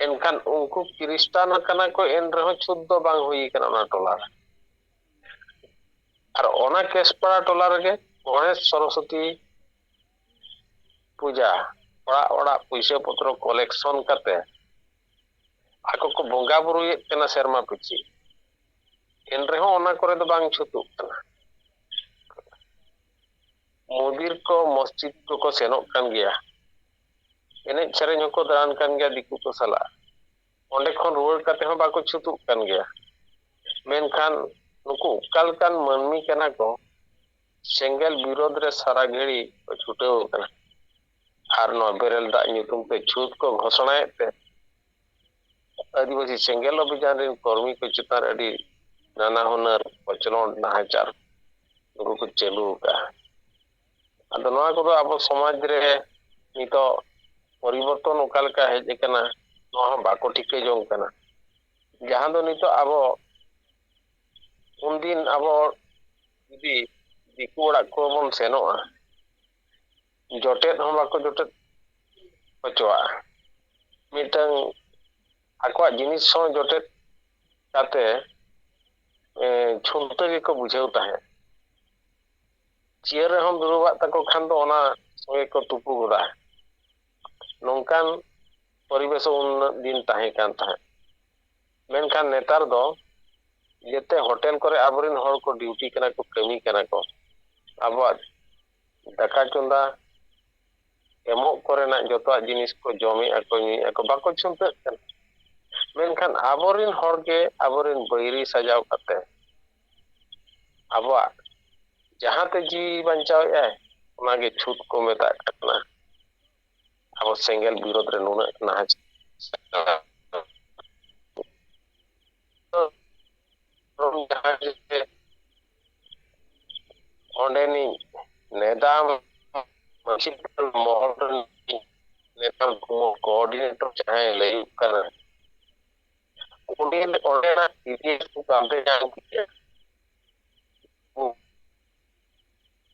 ᱮᱱᱠᱷᱟᱱ ᱩᱱᱠᱩ ᱠᱷᱤᱨᱤᱥᱴᱟᱱ ᱟᱠᱟᱱᱟ ᱠᱚ ᱮᱱ ᱨᱮᱦᱚᱸ ᱪᱷᱩᱛ ᱫᱚ ᱵᱟᱝ ᱦᱩᱭ ᱟᱠᱟᱱᱟ ᱚᱱᱟ ᱴᱚᱞᱟ ᱨᱮ᱾ ᱟᱨ ᱚᱱᱟ ᱠᱮᱥᱯᱟᱲᱟ ᱴᱚᱞᱟ ᱨᱮᱜᱮ ᱜᱚᱬᱮᱥ ᱥᱚᱨᱚᱥᱚᱛᱤ ᱯᱩᱡᱟ ᱚᱲᱟᱜ ᱚᱲᱟᱜ ᱯᱩᱭᱥᱟᱹ ᱯᱚᱛᱨᱚ ᱠᱟᱞᱮᱠᱥᱚᱱ ᱠᱟᱛᱮ ᱟᱠᱚ ᱠᱚ ᱵᱚᱸᱜᱟ ᱵᱩᱨᱩᱭᱮᱫ ᱠᱟᱱᱟ ᱥᱮᱨᱢᱟ ᱯᱤᱪᱷᱤ, ᱮᱱ ᱨᱮᱦᱚᱸ ᱚᱱᱟ ᱠᱚᱨᱮ ᱫᱚ ᱵᱟᱝ ᱪᱷᱩᱛᱩᱜ ᱠᱟᱱᱟ᱾ ᱢᱚᱱᱫᱤᱨ ᱠᱚ ᱢᱚᱥᱡᱤᱫ ᱠᱚᱠᱚ ᱥᱮᱱᱚᱜ ᱠᱟᱱ ᱜᱮᱭᱟ, ᱮᱱᱮᱡ ᱥᱮᱨᱮᱧ ᱦᱚᱸᱠᱚ ᱫᱟᱬᱟᱱ ᱠᱟᱱ ᱜᱮᱭᱟ ᱫᱤᱠᱩ ᱠᱚ ᱥᱟᱞᱟᱜ, ᱚᱸᱰᱮ ᱠᱷᱚᱱ ᱨᱩᱣᱟᱹᱲ ᱠᱟᱛᱮ ᱦᱚᱸ ᱵᱟᱠᱚ ᱪᱷᱩᱛᱩᱜ ᱠᱟᱱ ᱜᱮᱭᱟ᱾ ᱢᱮᱱᱠᱷᱟᱱ ᱱᱩᱠᱩ ᱚᱠᱟ ᱞᱮᱠᱟᱱ ᱢᱟᱹᱱᱢᱤ ᱠᱟᱱᱟ ᱠᱚ, ᱥᱮᱸᱜᱮᱞ ᱵᱤᱨᱳᱫ ᱨᱮ ᱥᱟᱨᱟ ᱜᱷᱟᱹᱲᱤ ᱠᱚ ᱪᱷᱩᱴᱟᱹᱣ ᱟᱠᱟᱱᱟ᱾ ᱟᱨ ᱱᱚᱣᱟ ᱵᱮᱨᱮᱞ ᱫᱟᱜ ᱧᱩᱛᱩᱢ ᱛᱮ ᱪᱷᱩᱛ ᱠᱚ ᱜᱷᱳᱥᱚᱬᱟᱭᱮᱫ ᱛᱮ ᱟᱹᱫᱤᱵᱟᱹᱥᱤ ᱥᱮᱸᱜᱮᱞ ᱚᱵᱷᱤᱡᱟᱱ ᱨᱮᱱ ᱠᱚᱨᱢᱤ ᱠᱚ ᱪᱮᱛᱟᱱ ᱨᱮ ᱟᱹᱰᱤ ᱱᱟᱱᱟ ᱦᱩᱱᱟᱹᱨ ᱠᱚᱪᱞᱚᱱ ᱱᱟᱦᱟᱪᱟᱨ ᱱᱩᱠᱩ ᱠᱚ ᱪᱟᱹᱞᱩ ᱟᱠᱟᱜᱼᱟ᱾ ᱟᱫᱚ ᱱᱚᱣᱟ ᱠᱚᱫᱚ ᱟᱵᱚ ᱥᱚᱢᱟᱡᱽ ᱨᱮ ᱱᱤᱛᱚᱜ ᱯᱚᱨᱤᱵᱚᱨᱛᱚᱱ ᱚᱠᱟ ᱞᱮᱠᱟ ᱦᱮᱡ ᱟᱠᱟᱱᱟ ᱱᱚᱣᱟ ᱦᱚᱸ ᱵᱟᱠᱚ ᱴᱷᱤᱠᱟᱹ ᱡᱚᱝ ᱠᱟᱱᱟ᱾ ᱡᱟᱦᱟᱸ ᱫᱚ ᱱᱤᱛᱚᱜ ᱟᱵᱚ ᱩᱱᱫᱤᱱ ᱟᱵᱚ ᱡᱩᱫᱤ ᱫᱤᱠᱩ ᱚᱲᱟᱜ ᱠᱚᱵᱚᱱ ᱥᱮᱱᱚᱜᱼᱟ, ᱡᱚᱴᱮᱫ ᱦᱚᱸ ᱵᱟᱠᱚ ᱡᱚᱴᱮᱫ ᱦᱚᱪᱚᱣᱟᱜᱼᱟ᱾ ᱢᱤᱫᱴᱟᱝ ᱟᱠᱚᱣᱟᱜ ᱡᱤᱱᱤᱥ ᱦᱚᱸ ᱡᱚᱴᱮᱫ ᱠᱟᱛᱮ ᱪᱷᱩᱱᱛᱟᱹ ᱜᱮᱠᱚ ᱵᱩᱡᱷᱟᱹᱣ ᱛᱟᱦᱮᱸᱫ᱾ ᱪᱤᱭᱟᱹᱨ ᱨᱮᱦᱚᱸ ᱫᱩᱲᱩᱵᱟᱜ ᱛᱟᱠᱚ ᱠᱷᱟᱱ ᱫᱚ ᱚᱱᱟ ᱥᱚᱸᱜᱮ ᱠᱚ ᱛᱩᱯᱩ ᱜᱚᱫᱟ᱾ ᱱᱚᱝᱠᱟᱱ ᱯᱚᱨᱤᱵᱮᱥ ᱦᱚᱸ ᱩᱱᱟᱹᱜ ᱫᱤᱱ ᱛᱟᱦᱮᱸ ᱠᱟᱱ ᱛᱟᱦᱮᱸᱫ᱾ ᱢᱮᱱᱠᱷᱟᱱ ᱱᱮᱛᱟᱨ ᱫᱚ ᱡᱮᱛᱮ ᱦᱳᱴᱮᱞ ᱠᱚᱨᱮ ᱟᱵᱚᱨᱮᱱ ᱦᱚᱲ ᱠᱚ ᱰᱤᱩᱴᱤ ᱠᱟᱱᱟ ᱠᱚ, ᱠᱟᱹᱢᱤ ᱠᱟᱱᱟ ᱠᱚ, ᱟᱵᱚᱣᱟᱜ ᱫᱟᱠᱟ ᱪᱚᱸᱫᱟ ᱮᱢᱚᱜ ᱠᱚᱨᱮᱱᱟᱜ ᱡᱚᱛᱚᱣᱟᱜ ᱡᱤᱱᱤᱥ ᱠᱚ ᱡᱚᱢᱮᱫᱼᱟ ᱠᱚ, ᱧᱩᱭᱮᱫᱼᱟ ᱠᱚ, ᱵᱟᱠᱚ ᱪᱷᱩᱱᱛᱟᱹᱜ ᱠᱟᱱᱟ᱾ ᱢᱮᱱᱠᱷᱟᱱ ᱟᱵᱚᱨᱮᱱ ᱦᱚᱲᱜᱮ ᱟᱵᱚᱨᱮᱱ ᱵᱟᱹᱭᱨᱤ ᱥᱟᱡᱟᱣ ᱠᱟᱛᱮ ᱟᱵᱚᱣᱟᱜ ᱡᱟᱦᱟᱸᱛᱮ ᱡᱤᱣᱤ ᱵᱟᱧᱪᱟᱣᱮᱫᱼᱟᱭ ᱚᱱᱟᱜᱮ ᱪᱷᱩᱛ ᱠᱚ ᱢᱮᱛᱟᱜ ᱠᱟᱱᱟ᱾ ᱟᱵᱚ ᱥᱮᱸᱜᱮᱞ ᱵᱤᱨᱳᱫ ᱨᱮ ᱱᱩᱱᱟᱹᱜ ᱱᱟᱦᱟᱪᱟᱨ ᱚᱸᱰᱮᱱᱤᱡ ᱱᱮᱰᱟᱢ ᱢᱟᱹᱡᱷᱤ ᱢᱚᱦᱚᱞ ᱨᱮᱱ ᱱᱮᱛᱟᱨ ᱠᱳᱚᱨᱰᱤᱱᱮᱴᱚᱨ ᱡᱟᱦᱟᱸᱭ ᱞᱟᱹᱭᱩᱜ ᱠᱟᱱᱟ, ᱚᱸᱰᱮᱱᱟᱜ ᱯᱟᱱᱛᱮ ᱧᱟᱢ ᱠᱮᱫᱼᱟ᱾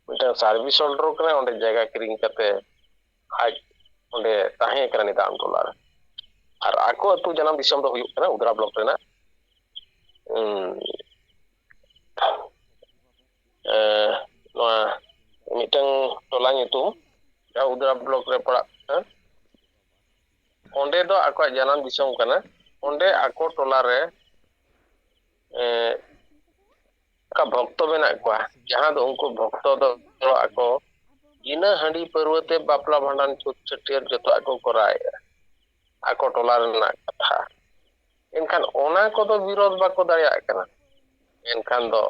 ᱢᱤᱫᱴᱟᱝ ᱥᱟᱨᱵᱷᱤᱥ ᱦᱳᱞᱰᱟᱨ ᱠᱟᱱᱟᱭ, ᱚᱸᱰᱮ ᱡᱟᱭᱜᱟ ᱠᱤᱨᱤᱧ ᱠᱟᱛᱮ ᱟᱡ ᱚᱸᱰᱮ ᱛᱟᱦᱮᱸ ᱠᱟᱱᱟ ᱱᱤᱛᱟᱢ ᱴᱚᱞᱟ ᱨᱮ᱾ ᱟᱨ ᱟᱠᱚ ᱟᱹᱛᱩ ᱡᱟᱱᱟᱢ ᱫᱤᱥᱚᱢ ᱫᱚ ᱦᱩᱭᱩᱜ ᱠᱟᱱᱟ ᱩᱫᱽᱨᱟ ᱵᱞᱚᱠ ᱨᱮᱱᱟᱜ ᱱᱚᱣᱟ ᱢᱤᱫᱴᱟᱝ ᱴᱚᱞᱟ ᱧᱩᱛᱩᱢ ᱡᱟᱦᱟᱸ ᱩᱫᱽᱨᱟ ᱵᱞᱚᱠ ᱨᱮ ᱯᱟᱲᱟᱜ ᱠᱟᱱᱟ, ᱚᱸᱰᱮ ᱫᱚ ᱟᱠᱚᱣᱟᱜ ᱡᱟᱱᱟᱢ ᱫᱤᱥᱚᱢ ᱠᱟᱱᱟ᱾ ᱚᱸᱰᱮ ᱟᱠᱚ ᱴᱚᱞᱟᱨᱮ ᱚᱱᱠᱟ ᱵᱷᱚᱠᱛᱚ ᱢᱮᱱᱟᱜ ᱠᱚᱣᱟ, ᱡᱟᱦᱟᱸ ᱫᱚ ᱩᱱᱠᱩ ᱵᱷᱚᱠᱛᱚ ᱫᱚ ᱟᱠᱚ ᱵᱤᱱᱟᱹ ᱦᱟᱺᱰᱤ ᱯᱟᱹᱨᱣᱟᱹᱛᱮ ᱵᱟᱯᱞᱟ ᱵᱷᱟᱸᱰᱟᱱ ᱪᱷᱩᱛ ᱪᱷᱟᱹᱴᱭᱟᱹᱨ ᱡᱚᱛᱚᱣᱟᱜ ᱠᱚ ᱠᱚᱨᱟᱣᱮᱫᱼᱟ ᱟᱠᱚ ᱴᱚᱞᱟ ᱨᱮᱱᱟᱜ ᱠᱟᱛᱷᱟ᱾ ᱮᱱᱠᱷᱟᱱ ᱚᱱᱟ ᱠᱚᱫᱚ ᱵᱤᱨᱳᱫ ᱵᱟᱠᱚ ᱫᱟᱲᱮᱭᱟᱜ ᱠᱟᱱᱟ᱾ ᱮᱱᱠᱷᱟᱱ ᱫᱚ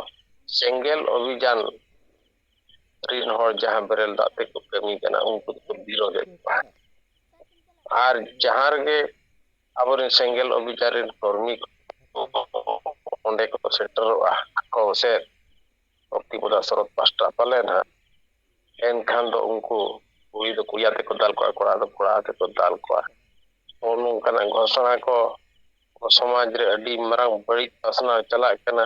ᱥᱮᱸᱜᱮᱞ ᱚᱵᱷᱤᱡᱟᱱ ᱨᱤᱱ ᱦᱚᱲ ᱡᱟᱦᱟᱸ ᱵᱮᱨᱮᱞ ᱫᱟᱜ ᱛᱮᱠᱚ ᱠᱟᱹᱢᱤ ᱠᱟᱱᱟ ᱩᱱᱠᱩ ᱫᱚᱠᱚ ᱵᱤᱨᱳᱫᱮᱫ ᱠᱚᱣᱟ᱾ ᱟᱨ ᱡᱟᱦᱟᱸ ᱨᱮᱜᱮ ᱟᱵᱚᱨᱮᱱ ᱥᱮᱸᱜᱮᱞ ᱚᱵᱷᱤᱡᱟᱱ ᱨᱤᱱ ᱠᱚᱨᱢᱤ ᱚᱸᱰᱮ ᱠᱚ ᱥᱮᱴᱮᱨᱚᱜᱼᱟ ᱟᱠᱚ ᱥᱮ ᱵᱷᱚᱠᱛᱤᱯᱚᱫᱟ ᱥᱚᱨᱚᱛ ᱯᱟᱥᱴᱟ ᱯᱟᱞᱮᱱ ᱦᱟᱸᱜ, ᱮᱱᱠᱷᱟᱱ ᱫᱚ ᱩᱱᱠᱩ ᱠᱩᱲᱤ ᱫᱚ ᱠᱩᱲᱤ ᱟᱛᱮ ᱠᱚ ᱫᱟᱞ ᱠᱚᱣᱟ, ᱠᱚᱲᱟ ᱫᱚ ᱠᱚᱲᱟ ᱟᱛᱮ ᱠᱚ ᱫᱟᱞ ᱠᱚᱣᱟ᱾ ᱱᱚᱝᱠᱟᱱᱟᱜ ᱜᱷᱚᱥᱚᱱᱟ ᱠᱚ ᱥᱚᱢᱟᱡᱽ ᱨᱮ ᱟᱹᱰᱤ ᱢᱟᱨᱟᱝ ᱵᱟᱹᱲᱤᱡ ᱯᱟᱥᱱᱟᱣ ᱪᱟᱞᱟᱜ ᱠᱟᱱᱟ᱾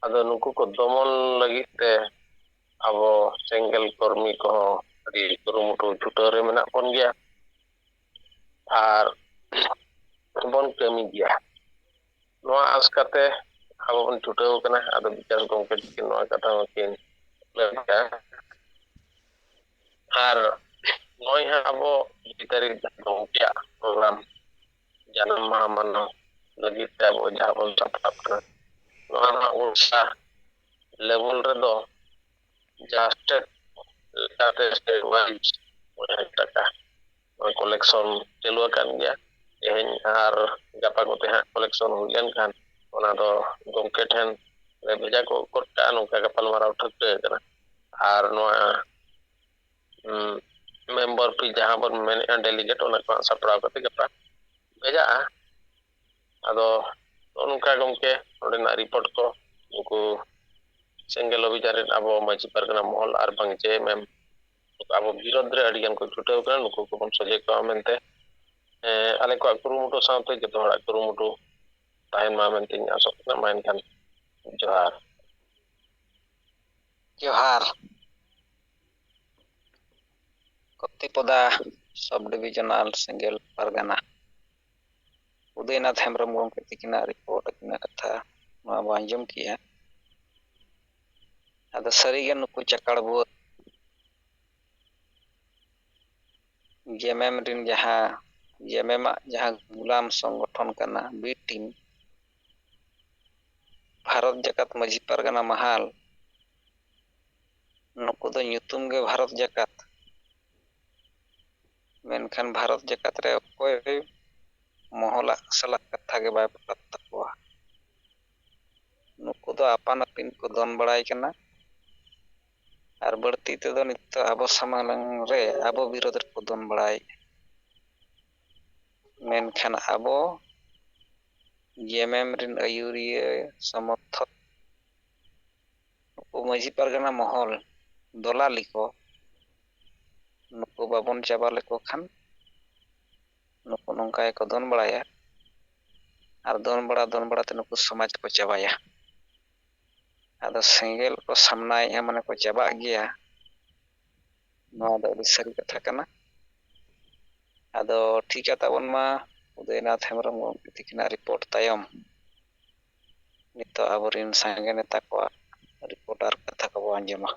ᱟᱫᱚ ᱱᱩᱠᱩ ko ᱫᱚᱢᱚᱱ ᱞᱟᱹᱜᱤᱫ ᱛᱮ ᱟᱵᱚ ᱥᱮᱸᱜᱮᱞ ᱠᱚᱨᱢᱤ ᱠᱚᱦᱚᱸ ᱟᱹᱰᱤ ᱠᱩᱨᱩᱢᱩᱴᱩ ᱪᱷᱩᱴᱟᱹᱣ ᱨᱮ ᱢᱮᱱᱟᱜ ᱵᱚᱱ ᱜᱮᱭᱟ ᱟᱨ ᱵᱚᱱ ᱠᱟᱹᱢᱤ ᱜᱮᱭᱟ᱾ ᱱᱚᱣᱟ ᱟᱸᱥ ᱠᱟᱛᱮ ᱟᱵᱚ ᱵᱚᱱ ᱪᱷᱩᱴᱟᱹᱣ ᱠᱟᱱᱟ᱾ ᱟᱫᱚ ᱵᱤᱪᱟᱹᱨ ᱜᱚᱢᱠᱮ ᱛᱤᱠᱤᱱ ᱱᱚᱣᱟ ᱠᱟᱛᱷᱟ ᱢᱟᱠᱤᱱ ᱞᱟᱹᱭᱟ ᱟᱨ ᱱᱚᱜᱼᱚᱭ ᱦᱟᱸᱜ ᱟᱵᱚ 2 ᱛᱟᱹᱨᱤᱠᱷ ᱜᱚᱢᱠᱮᱭᱟᱜ ᱯᱨᱳᱜᱨᱟᱢ ᱡᱟᱱᱟᱢ ᱢᱟᱦᱟ ᱢᱟᱱᱟᱣ ᱞᱟᱹᱜᱤᱫ ᱛᱮ ᱟᱵᱚ ᱡᱟᱦᱟᱸ ᱵᱚᱱ ᱥᱟᱯᱲᱟᱜ ᱠᱟᱱᱟ, ᱱᱚᱣᱟ ᱦᱟᱸᱜ ᱩᱲᱤᱥᱥᱟ ᱞᱮᱵᱮᱞ ᱨᱮᱫᱚ ᱡᱟᱥᱴ ᱞᱮᱠᱟᱛᱮ ᱥᱴᱮᱴ ᱳᱣᱟইᱡ 1000 টাকা ᱠᱟᱞᱮᱠᱥᱚᱱ ᱪᱟᱹᱞᱩ ᱟᱠᱟᱱ ᱜᱮᱭᱟ᱾ ᱛᱮᱦᱮᱧ ᱟᱨ ᱜᱟᱯᱟ ᱠᱚᱛᱮ ᱦᱟᱸᱜ ᱠᱟᱞᱮᱠᱥᱚᱱ ᱦᱩᱭ ᱞᱮᱱᱠᱷᱟᱱ ᱚᱱᱟ ᱫᱚ ᱜᱚᱢᱠᱮ ᱴᱷᱮᱱ ᱵᱷᱮᱡᱟ ᱠᱚ ᱜᱚᱫ ᱠᱟᱜᱼᱟ, ᱱᱚᱝᱠᱟ ᱜᱟᱯᱟᱞᱢᱟᱨᱟᱣ ᱴᱷᱟᱹᱣᱠᱟᱹ ᱟᱠᱟᱱᱟ᱾ ᱟᱨ ᱱᱚᱣᱟ ᱢᱮᱢᱵᱟᱨ ᱯᱷᱤ ᱡᱟᱦᱟᱸ ᱵᱚᱱ ᱢᱮᱱᱮᱫᱼᱟ ᱰᱮᱞᱤᱜᱮᱴ, ᱚᱱᱟ ᱠᱚ ᱥᱟᱯᱲᱟᱣ ᱠᱟᱛᱮ ᱜᱟᱯᱟ ᱵᱷᱮᱡᱟᱜᱼᱟ᱾ ᱟᱫᱚ ᱱᱚᱝᱠᱟ ᱜᱚᱢᱠᱮ ᱱᱚᱰᱮᱱᱟᱜ ᱨᱤᱯᱳᱨᱴ ᱠᱚ ᱩᱱᱠᱩ ᱥᱮᱸᱜᱮᱞ ᱚᱵᱷᱤᱡᱟᱱ ᱨᱮᱱ ᱟᱵᱚ ᱢᱟᱺᱡᱷᱤ ᱯᱟᱨᱜᱟᱱᱟ ᱢᱚᱦᱚᱞ ᱟᱨ ᱵᱟᱝ JMM ᱟᱵᱚ ᱵᱤᱨᱳᱫ ᱨᱮ ᱟᱹᱰᱤ ᱜᱟᱱ ᱠᱚ ᱪᱷᱩᱴᱟᱹᱣ ᱠᱟᱱᱟ᱾ ᱱᱩᱠᱩ ᱠᱚᱵᱚᱱ ᱥᱚᱡᱷᱮ ᱠᱚᱣᱟ ᱢᱮᱱᱛᱮ ᱟᱞᱮ ᱠᱚᱣᱟᱜ ᱠᱩᱨᱩᱢᱩᱴᱩ ᱥᱟᱶᱛᱮ ᱡᱚᱛᱚ ᱦᱚᱲᱟᱜ ᱠᱩᱨᱩᱢᱩᱴᱩ ᱛᱟᱦᱮᱱ ᱢᱟ ᱢᱮᱱᱛᱮᱧ ᱟᱥᱚᱜ ᱠᱟᱱᱟ᱾ ᱢᱟ ᱮᱱᱠᱷᱟᱱ ᱡᱚᱦᱟᱨ᱾ ᱡᱚᱦᱟᱨ᱾ ᱠᱚᱛᱤᱯᱚᱫᱟ ᱥᱟᱵ ᱰᱤᱵᱷᱤᱡᱚᱱᱟᱞ ᱥᱮᱸᱜᱮᱞ ᱯᱟᱨᱜᱟᱱᱟ ᱩᱫᱚᱭᱱᱟᱛᱷ ᱦᱮᱢᱵᱨᱚᱢ ᱜᱚᱢᱠᱮ ᱛᱤᱠᱤᱱᱟᱜ ᱨᱤᱯᱳᱨᱴ ᱟᱹᱠᱤᱱᱟᱜ ᱠᱟᱛᱷᱟ ᱱᱚᱣᱟ ᱵᱚ ᱟᱸᱡᱚᱢ ᱠᱮᱜᱼᱟ᱾ ᱟᱫᱚ ᱥᱟᱹᱨᱤᱜᱮ ᱱᱩᱠᱩ ᱪᱟᱠᱟᱲ ᱵᱩᱣᱟᱹᱜ JMM ᱨᱮᱱ JMM-ᱟᱜ ᱡᱟᱦᱟᱸ ᱜᱩᱞᱟᱢ ᱥᱚᱝᱜᱚᱴᱷᱚᱱ ᱠᱟᱱᱟ ᱵᱤ ᱴᱤᱢ, ᱵᱷᱟᱨᱚᱛ ᱡᱟᱠᱟᱛ ᱢᱟᱺᱡᱷᱤ ᱯᱟᱨᱜᱟᱱᱟ ᱢᱟᱦᱟᱞ, ᱱᱩᱠᱩ ᱫᱚ ᱧᱩᱛᱩᱢ ᱜᱮ ᱵᱷᱟᱨᱚᱛ ᱡᱟᱠᱟᱛ, ᱢᱮᱱᱠᱷᱟᱱ ᱵᱷᱟᱨᱚᱛ ᱡᱟᱠᱟᱛ ᱨᱮ ᱚᱠᱚᱭ ᱢᱚᱦᱚᱞᱟᱜ ᱥᱟᱞᱟᱜ ᱠᱟᱛᱷᱟ ᱜᱮ ᱵᱟᱭ ᱯᱚᱴᱟᱜ ᱛᱟᱠᱚᱣᱟ᱾ ᱱᱩᱠᱩ ᱫᱚ ᱟᱯᱟᱱ ᱟᱹᱯᱤᱱ ᱠᱚ ᱫᱚᱱ ᱵᱟᱲᱟᱭ ᱠᱟᱱᱟ ᱟᱨ ᱵᱟᱹᱲᱛᱤ ᱛᱮᱫᱚ ᱱᱤᱛᱚᱜ ᱟᱵᱚ ᱥᱟᱢᱟᱝ ᱨᱮ ᱟᱵᱚ ᱵᱤᱨᱳᱫ ᱨᱮᱠᱚ ᱫᱚᱱ ᱵᱟᱲᱟᱭᱮᱫᱼᱟ᱾ ᱢᱮᱱᱠᱷᱟᱱ ᱟᱵᱚ JMM ᱨᱮᱱ ᱟᱹᱭᱩᱨᱤᱭᱟᱹ ᱥᱚᱢᱚᱨᱛᱷᱚᱠ ᱱᱩᱠᱩ ᱢᱟᱺᱡᱷᱤ ᱯᱟᱨᱜᱟᱱᱟ ᱢᱚᱦᱚᱞ ᱫᱚᱞᱟᱞᱤ ᱠᱚ, ᱱᱩᱠᱩ ᱵᱟᱵᱚᱱ ᱪᱟᱵᱟ ᱞᱮᱠᱚ ᱠᱷᱟᱱ ᱱᱩᱠᱩ ᱱᱚᱝᱠᱟ ᱜᱮᱠᱚ ᱫᱚᱱ ᱵᱟᱲᱟᱭᱟ ᱟᱨ ᱫᱚᱱ ᱵᱟᱲᱟᱛᱮ ᱱᱩᱠᱩ ᱥᱚᱢᱟᱡᱽ ᱠᱚ ᱪᱟᱵᱟᱭᱟ᱾ ᱟᱫᱚ ᱥᱮᱸᱜᱮᱞ ᱠᱚ ᱥᱟᱢᱱᱟᱭᱮᱫᱼᱟ ᱢᱟᱱᱮ ᱠᱚ ᱪᱟᱵᱟᱜ ᱜᱮᱭᱟ, ᱱᱚᱣᱟ ᱫᱚ ᱟᱹᱰᱤ ᱥᱟᱹᱨᱤ ᱠᱟᱛᱷᱟ ᱠᱟᱱᱟ᱾ ᱟᱫᱚ ᱴᱷᱤᱠᱟ ᱛᱟᱵᱚᱱ ᱢᱟ ᱩᱫᱚᱭᱱᱟᱛᱷ ᱦᱮᱢᱵᱨᱚᱢ ᱜᱚᱢᱠᱮ ᱛᱤᱠᱤᱱᱟᱜ ᱨᱤᱯᱳᱨᱴ ᱛᱟᱭᱚᱢ ᱱᱤᱛᱚᱜ ᱟᱵᱚᱨᱮᱱ ᱥᱟᱸᱜᱮ ᱱᱮᱛᱟ ᱠᱚᱣᱟᱜ ᱨᱤᱯᱳᱨᱴ ᱟᱨ ᱠᱟᱛᱷᱟ ᱠᱚᱵᱚ ᱟᱸᱡᱚᱢᱟ᱾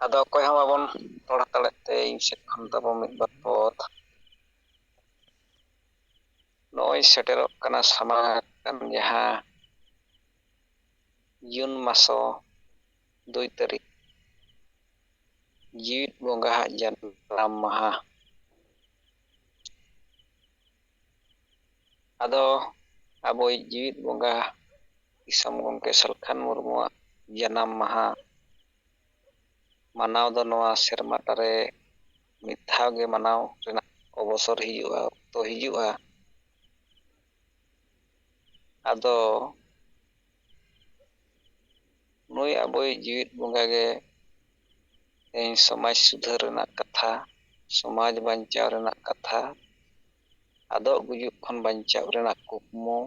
ᱟᱫᱚ ᱚᱠᱚᱭ ᱦᱚᱸ ᱵᱟᱵᱚᱱ ᱨᱚᱲ ᱦᱟᱛᱟᱲᱮᱫ ᱛᱮ ᱤᱧ ᱥᱮᱫ ᱠᱷᱚᱱ ᱛᱟᱵᱚ ᱢᱤᱫ ᱵᱟᱨ ᱯᱚᱫ ᱱᱚᱜᱼᱚᱭ ᱥᱮᱴᱮᱨᱚᱜ ᱠᱟᱱᱟ ᱥᱟᱢᱟᱝ ᱟᱠᱟᱱ ᱡᱟᱦᱟᱸ ᱡᱩᱱ ᱢᱟᱥᱚ 2 ᱛᱟᱹᱨᱤᱠᱷ ᱡᱤᱣᱤᱫ ᱵᱚᱸᱜᱟᱣᱟᱜ ᱡᱟᱱᱟᱢ ᱢᱟᱦᱟ᱾ ᱟᱫᱚ ᱟᱵᱚᱭᱤᱡ ᱡᱤᱣᱤᱫ ᱵᱚᱸᱜᱟ ᱫᱤᱥᱚᱢ ᱜᱚᱢᱠᱮ ᱥᱟᱞᱠᱷᱟᱱ ᱢᱩᱨᱢᱩᱣᱟᱜ ᱡᱟᱱᱟᱢ ᱢᱟᱦᱟ ᱢᱟᱱᱟᱣ ᱫᱚ ᱱᱚᱣᱟ ᱥᱮᱨᱢᱟ ᱴᱟᱨᱮ ᱢᱤᱫ ᱫᱷᱟᱣ ᱜᱮ ᱢᱟᱱᱟᱣ ᱨᱮᱱᱟᱜ ᱚᱵᱚᱥᱚᱨ ᱦᱤᱡᱩᱜᱼᱟ, ᱚᱠᱛᱚ ᱦᱤᱡᱩᱜᱼᱟ᱾ ᱟᱫᱚ ᱱᱩᱭ ᱟᱵᱚᱭᱤᱡ ᱡᱤᱣᱤᱫ ᱵᱚᱸᱜᱟ ᱜᱮ ᱛᱮᱦᱮᱧ ᱥᱚᱢᱟᱡᱽ ᱥᱩᱫᱷᱟᱹᱨ ᱨᱮᱱᱟᱜ ᱠᱟᱛᱷᱟ, ᱥᱚᱢᱟᱡᱽ ᱵᱟᱧᱪᱟᱣ ᱨᱮᱱᱟᱜ ᱠᱟᱛᱷᱟ, ᱟᱫᱚᱜ ᱜᱩᱡᱩᱜ ᱠᱷᱚᱱ ᱵᱟᱧᱪᱟᱣ ᱨᱮᱱᱟᱜ ᱠᱩᱠᱢᱩ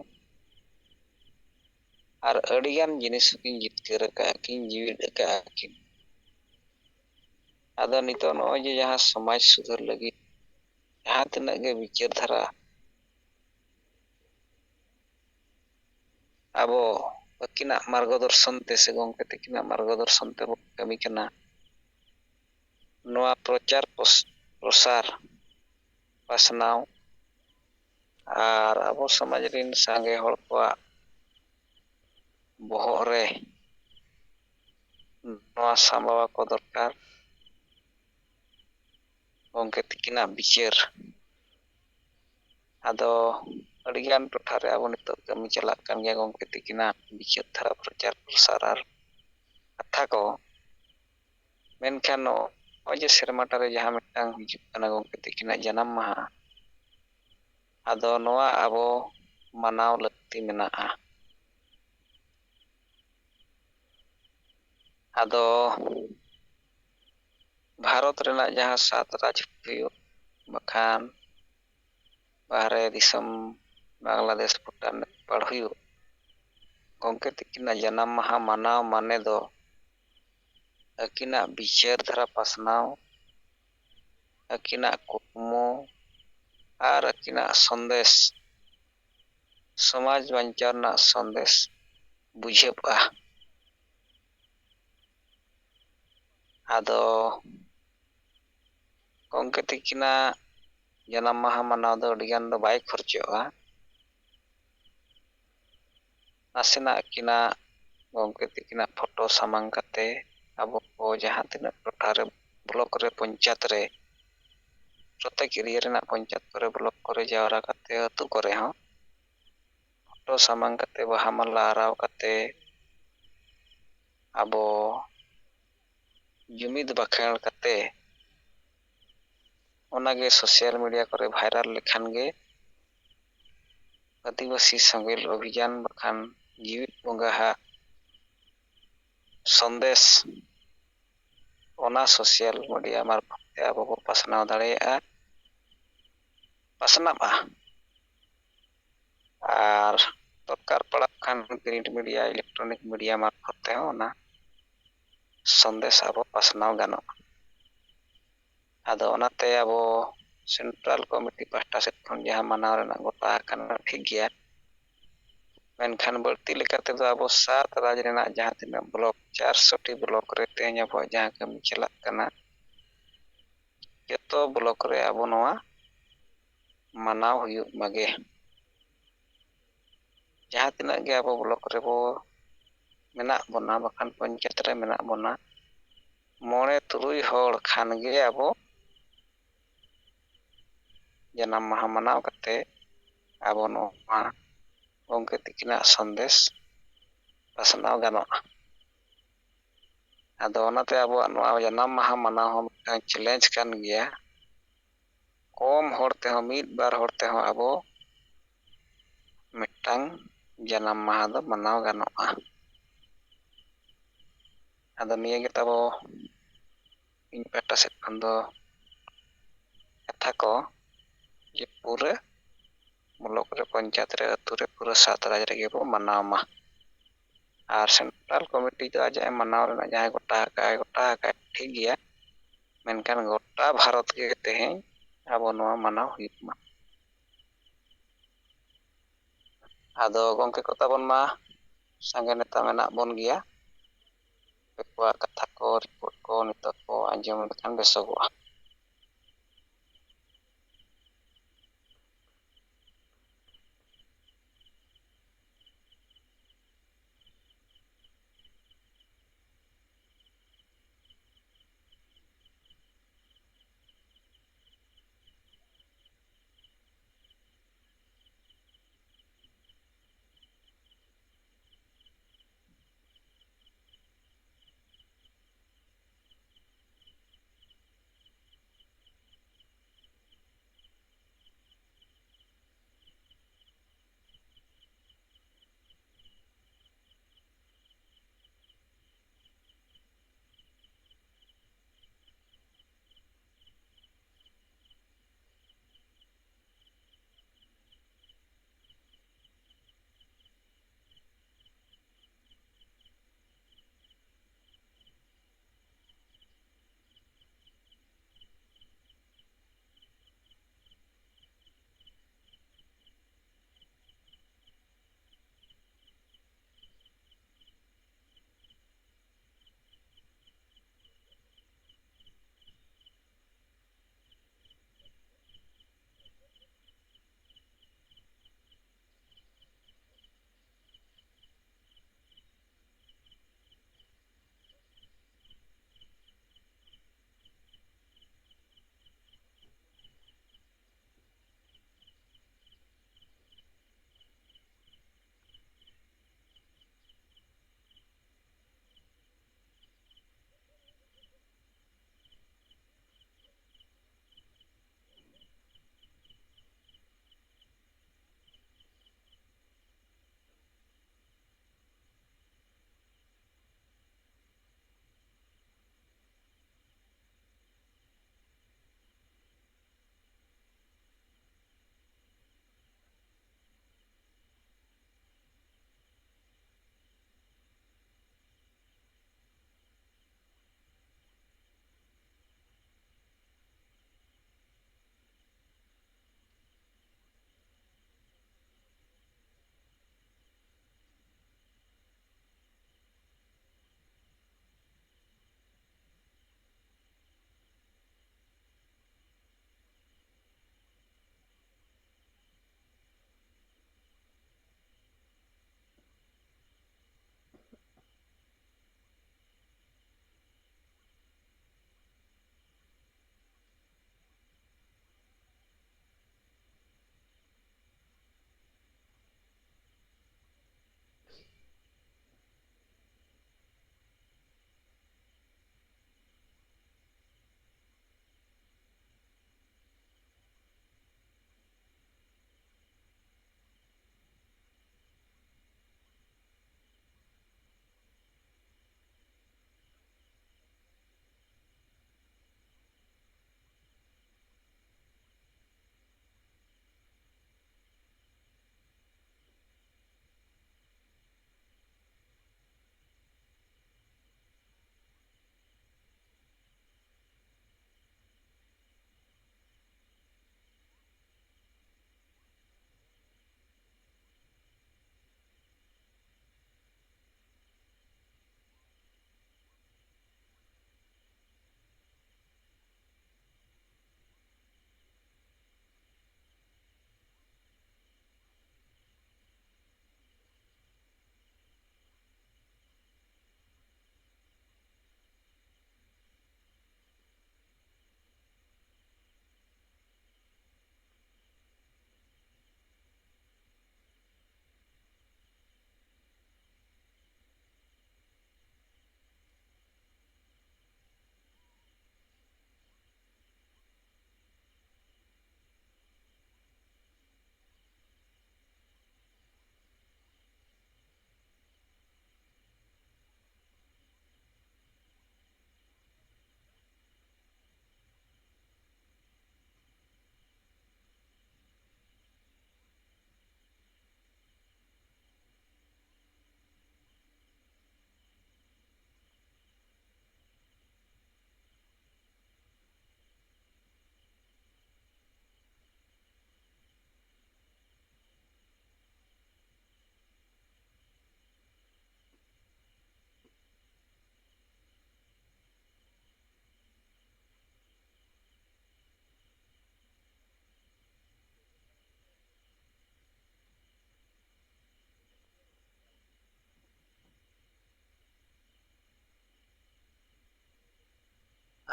ᱟᱨ ᱟᱹᱰᱤᱜᱟᱱ ᱡᱤᱱᱤᱥ ᱠᱤᱱ ᱡᱤᱛᱠᱟᱹᱨ ᱟᱠᱟᱫᱼᱟ ᱠᱤᱱ, ᱡᱤᱣᱤᱫ ᱟᱠᱟᱫᱼᱟ ᱠᱤᱱ᱾ ᱟᱫᱚ ᱱᱤᱛᱚᱜ ᱱᱚᱜᱼᱚᱭ ᱡᱮ ᱡᱟᱦᱟᱸ ᱥᱚᱢᱟᱡᱽ ᱥᱩᱫᱷᱟᱹᱨ ᱞᱟᱹᱜᱤᱫ ᱡᱟᱦᱟᱸ ᱛᱤᱱᱟᱹᱜ ᱜᱮ ᱵᱤᱪᱟᱹᱨ ᱫᱷᱟᱨᱟ ᱟᱵᱚ ᱟᱹᱠᱤᱱᱟᱜ ᱢᱟर्गदर्शन ᱛᱮ ᱥᱮ ᱜᱚᱝᱠᱮ ᱛᱟᱹᱠᱤᱱᱟᱜ ᱢᱟर्गदर्शन ᱛᱮᱵᱚ ᱠᱟᱹᱢᱤ ᱠᱟᱱᱟ ᱱᱚᱣᱟ ᱯᱨᱚᱪᱟᱨ ᱯᱨᱚᱥᱟᱨ ᱯᱟᱥᱱᱟᱣ ᱟᱨ ᱟᱵᱚ ᱥᱚᱢᱟᱡᱽ ᱨᱮᱱ ᱥᱟᱸᱜᱮ ᱦᱚᱲ ᱠᱚᱣᱟᱜ ᱵᱚᱦᱚᱜ ᱨᱮ ᱱᱚᱣᱟ ᱥᱟᱢᱵᱟᱣ ᱟᱠᱚ ᱫᱚᱨᱠᱟর ᱜᱚᱝᱠᱮ ᱛᱟᱹᱠᱤᱱᱟᱜ ᱵᱤᱪᱟᱹᱨ ᱟᱫᱚ ᱟᱹᱰᱤᱜᱟᱱ ᱴᱚᱴᱷᱟᱨᱮ ᱟᱵᱚ ᱱᱤᱛᱚᱜ ᱠᱟᱹᱢᱤ ᱪᱟᱞᱟᱜ ᱠᱟᱱ ᱜᱮᱭᱟ ᱜᱚᱝᱠᱮ ᱛᱟᱹᱠᱤᱱᱟᱜ ᱵᱤᱪᱟᱹᱨ ᱫᱷᱟᱨᱟ ᱯᱨᱚᱪᱟᱨ ᱯᱨᱚᱥᱟᱨ ᱟᱨ ᱠᱟᱛᱷᱟ ᱠᱚ ᱢᱮᱱᱠᱷᱟᱱ ᱱᱚᱜᱼᱚᱭ ᱡᱮ ᱥᱮᱨᱢᱟᱴᱟ ᱨᱮ ᱡᱟᱦᱟᱸ ᱢᱤᱫᱴᱟᱝ ᱦᱤᱡᱩᱜ ᱠᱟᱱᱟ ᱜᱚᱝᱠᱮ ᱛᱟᱹᱠᱤᱱᱟᱜ ᱡᱟᱱᱟᱢ ᱢᱟᱦᱟ ᱟᱫᱚ ᱱᱚᱣᱟ ᱟᱵᱚ ᱢᱟᱱᱟᱣ ᱞᱟᱹᱠᱛᱤ ᱢᱮᱱᱟᱜᱼᱟ ᱟᱫᱚ ᱵᱷᱟᱨᱚᱛ ᱨᱮᱱᱟᱜ ᱡᱟᱦᱟᱸ 7 ᱨᱟᱡᱽ ᱦᱩᱭᱩᱜ ᱵᱟᱠᱷᱟᱱ ᱵᱟᱦᱨᱮ ᱫᱤᱥᱚᱢ ᱵᱟᱝᱞᱟᱫᱮশ ᱵᱷᱩᱴᱟᱱ ᱱᱮᱯᱟᱲ ᱦᱩᱭᱩᱜ ᱜᱚᱝᱠᱮ ᱛᱟᱹᱠᱤᱱᱟᱜ ᱡᱟᱱᱟᱢ ᱢᱟᱦᱟ ᱢᱟᱱᱟᱣ ᱢᱟᱱᱮ ᱫᱚ ᱟᱹᱠᱤᱱᱟᱜ ᱵᱤᱪᱟᱹᱨ ᱫᱷᱟᱨᱟ ᱯᱟᱥᱱᱟᱣ ᱟᱹᱠᱤᱱᱟᱜ ᱠᱩᱠᱢᱩ ᱟᱨ ᱟᱹᱠᱤᱱᱟᱜ ᱥᱚᱱᱫᱮᱥ ᱥᱚᱢᱟᱡᱽ ᱵᱟᱧᱪᱟᱣ ᱨᱮᱱᱟᱜ ᱥᱚᱱᱫᱮᱥ ᱵᱩᱡᱷᱟᱹᱜᱼᱟ ᱟᱫᱚ ᱜᱚᱝᱠᱮ ᱛᱟᱹᱠᱤᱱᱟᱜ ᱡᱟᱱᱟᱢ ᱢᱟᱦᱟ ᱢᱟᱱᱟᱣ ᱫᱚ ᱟᱹᱰᱤᱜᱟᱱ ᱫᱚ ᱵᱟᱭ ᱠᱷᱚᱨᱪᱚᱜᱼᱟ ᱱᱟᱥᱮᱱᱟᱜ ᱟᱹᱠᱤᱱᱟᱜ ᱜᱚᱝᱠᱮ ᱛᱟᱹᱠᱤᱱᱟᱜ ᱯᱷᱳᱴᱳ ᱥᱟᱢᱟᱝ ᱠᱟᱛᱮ ᱟᱵᱚ ᱠᱚ ᱡᱟᱦᱟᱸ ᱛᱤᱱᱟᱹᱜ ᱴᱚᱴᱷᱟᱨᱮ ᱵᱞᱚᱠ ᱨᱮ ᱯᱚᱧᱪᱟᱭᱮᱛ ᱨᱮ ᱯᱨᱚᱛᱮᱠ ᱮᱨᱤᱭᱟ ᱨᱮᱱᱟᱜ ᱯᱚᱧᱪᱟᱭᱮᱛ ᱠᱚᱨᱮ ᱵᱞᱚᱠ ᱠᱚᱨᱮ ᱡᱟᱣᱨᱟ ᱠᱟᱛᱮ ᱟᱹᱛᱩ ᱠᱚᱨᱮ ᱦᱚᱸ ᱯᱷᱳᱴᱳ ᱥᱟᱢᱟᱝ ᱠᱟᱛᱮ ᱵᱟᱦᱟ ᱢᱟᱞᱟ ᱟᱨᱟᱣ ᱠᱟᱛᱮ ᱟᱵᱚ ᱡᱩᱢᱤᱫ ᱵᱟᱠᱷᱮᱲ ᱠᱟᱛᱮ ᱚᱱᱟᱜᱮ ᱥᱳᱥᱟᱞ ᱢᱤᱰᱤᱭᱟ ᱠᱚᱨᱮ ᱵᱷᱟᱭᱨᱟᱞ ᱞᱮᱠᱷᱟᱱ ᱜᱮ ᱟᱹᱫᱤᱵᱟᱹᱥᱤ ᱥᱮᱸᱜᱮᱞ ᱚᱵᱷᱤᱡᱟᱱ ᱵᱟᱠᱷᱟᱱ ᱡᱤᱣᱤᱫ ᱵᱚᱸᱜᱟᱣᱟᱜ ᱥᱚᱱᱫᱮᱥ ᱚᱱᱟ ᱥᱳᱥᱟᱞ ᱢᱤᱰᱤᱭᱟ ᱢᱟᱨᱯᱷᱚᱛ ᱛᱮ ᱟᱵᱚ ᱵᱚ ᱯᱟᱥᱱᱟᱣ ᱫᱟᱲᱮᱭᱟᱜᱼᱟ ᱯᱟᱥᱱᱟᱜᱼᱟ ᱟᱨ ᱫᱚᱨᱠᱟর ᱯᱟᱲᱟᱜ ᱠᱷᱟᱱ ᱯᱨᱤᱱᱴ ᱢᱤᱰᱤᱭᱟ ᱤᱞᱮᱠᱴᱨᱚᱱᱤᱠ ᱢᱤᱰᱤᱭᱟ ᱢᱟᱨᱯᱷᱚᱛ ᱛᱮᱦᱚᱸ ᱚᱱᱟ ᱥᱚᱱᱫᱮᱥ ᱟᱵᱚ ᱯᱟᱥᱱᱟᱣ ᱜᱟᱱᱚᱜᱼᱟ ᱟᱫᱚ ᱚᱱᱟᱛᱮ ᱟᱵᱚ ᱥᱮᱱᱴᱨᱟᱞ ᱠᱚᱢᱤᱴᱤ ᱯᱟᱦᱴᱟ ᱥᱮᱫ ᱠᱷᱚᱱ ᱡᱟᱦᱟᱸ ᱢᱟᱱᱟᱣ ᱨᱮᱱᱟᱜ ᱜᱚᱴᱟ ᱟᱠᱟᱱᱟ ᱴᱷᱤᱠ ᱜᱮᱭᱟ ᱢᱮᱱᱠᱷᱟᱱ ᱵᱟᱹᱲᱛᱤ ᱞᱮᱠᱟ ᱛᱮᱫᱚ ᱟᱵᱚ 7 ᱨᱟᱡᱽ ᱨᱮᱱᱟᱜ ᱡᱟᱦᱟᱸ ᱛᱤᱱᱟᱹᱜ ᱵᱞᱚᱠ 400ᱴᱤ ᱵᱞᱚᱠ ᱨᱮ ᱛᱮᱦᱮᱧ ᱟᱵᱚᱣᱟᱜ ᱡᱟᱦᱟᱸ ᱠᱟᱹᱢᱤ ᱪᱟᱞᱟᱜ ᱠᱟᱱᱟ ᱡᱚᱛᱚ ᱵᱞᱚᱠ ᱨᱮ ᱟᱵᱚ ᱱᱚᱣᱟ ᱢᱟᱱᱟᱣ ᱦᱩᱭᱩᱜ ᱢᱟᱜᱮ ᱡᱟᱦᱟᱸ ᱛᱤᱱᱟᱹᱜ ᱜᱮ ᱟᱵᱚ ᱵᱞᱚᱠ ᱨᱮᱵᱚ ᱢᱮᱱᱟᱜ ᱵᱚᱱᱟ ᱵᱟᱠᱷᱟᱱ ᱯᱚᱧᱪᱟᱭᱮᱛ ᱨᱮ ᱢᱮᱱᱟᱜ ᱵᱚᱱᱟ 9-3 ᱦᱚᱲ ᱠᱷᱟᱱ ᱜᱮ ᱟᱵᱚ ᱡᱟᱱᱟᱢ ᱢᱟᱦᱟ ᱢᱟᱱᱟᱣ ᱠᱟᱛᱮ ᱟᱵᱚ ᱱᱚᱣᱟ ᱜᱚᱝᱠᱮ ᱛᱟᱹᱠᱤᱱᱟᱜ ᱥᱚᱱᱫᱮᱥ ᱯᱟᱥᱱᱟᱣ ᱜᱟᱱᱚᱜᱼᱟ ᱟᱫᱚ ᱚᱱᱟᱛᱮ ᱟᱵᱚᱣᱟᱜ ᱱᱚᱣᱟ ᱡᱟᱱᱟᱢ ᱢᱟᱦᱟ ᱢᱟᱱᱟᱣ ᱦᱚᱸ ᱢᱤᱫᱴᱟᱝ ᱪᱮᱞᱮᱧᱡᱽ ᱠᱟᱱ ᱜᱮᱭᱟ ᱠᱚᱢ ᱦᱚᱲ ᱛᱮᱦᱚᱸ 1-2 ᱦᱚᱲ ᱛᱮᱦᱚᱸ ᱟᱵᱚ ᱢᱤᱫᱴᱟᱝ ᱡᱟᱱᱟᱢ ᱢᱟᱦᱟ ᱫᱚ ᱢᱟᱱᱟᱣ ᱜᱟᱱᱚᱜᱼᱟ ᱟᱫᱚ ᱱᱤᱭᱟᱹ ᱜᱮ ᱛᱟᱵᱚ ᱤᱧ ᱯᱟᱦᱴᱟ ᱥᱮᱫ ᱠᱷᱚᱱ ᱫᱚ ᱠᱟᱛᱷᱟ ᱠᱚ ᱡᱮ ᱯᱩᱨᱟᱹ ᱵᱞᱚᱠ ᱨᱮ ᱯᱚᱧᱪᱟᱭᱮᱛ ᱨᱮ ᱟᱹᱛᱩ ᱨᱮ ᱯᱩᱨᱟᱹ 7 ᱨᱟᱡᱽ ᱨᱮᱜᱮ ᱵᱚ ᱢᱟᱱᱟᱣ ᱢᱟ ᱟᱨ ᱥᱮᱱᱴᱨᱟᱞ ᱠᱚᱢᱤᱴᱤ ᱫᱚ ᱟᱡᱟᱜ ᱢᱟᱱᱟᱣ ᱨᱮᱱᱟᱜ ᱡᱟᱦᱟᱸᱭ ᱜᱚᱴᱟ ᱟᱠᱟᱫ ᱴᱷᱤᱠ ᱜᱮᱭᱟ ᱢᱮᱱᱠᱷᱟᱱ ᱜᱚᱴᱟ ᱵᱷᱟᱨᱚᱛ ᱜᱮ ᱛᱮᱦᱮᱧ ᱟᱵᱚ ᱱᱚᱣᱟ ᱢᱟᱱᱟᱣ ᱦᱩᱭᱩᱜ ᱢᱟ ᱟᱫᱚ ᱜᱚᱝᱠᱮ ᱠᱚ ᱛᱟᱵᱚᱱ ᱢᱟ ᱥᱟᱸᱜᱮ ᱱᱮᱛᱟ ᱢᱮᱱᱟᱜ ᱵᱚᱱ ᱜᱮᱭᱟ ᱩᱱᱠᱩᱣᱟᱜ ᱠᱟᱛᱷᱟ ᱠᱚ ᱨᱤᱯᱳᱨᱴ ᱠᱚ ᱱᱤᱛᱚᱜ ᱠᱚ ᱟᱸᱡᱚᱢ ᱞᱮᱠᱷᱟᱱ ᱵᱮᱥᱚᱜᱚᱜᱼᱟ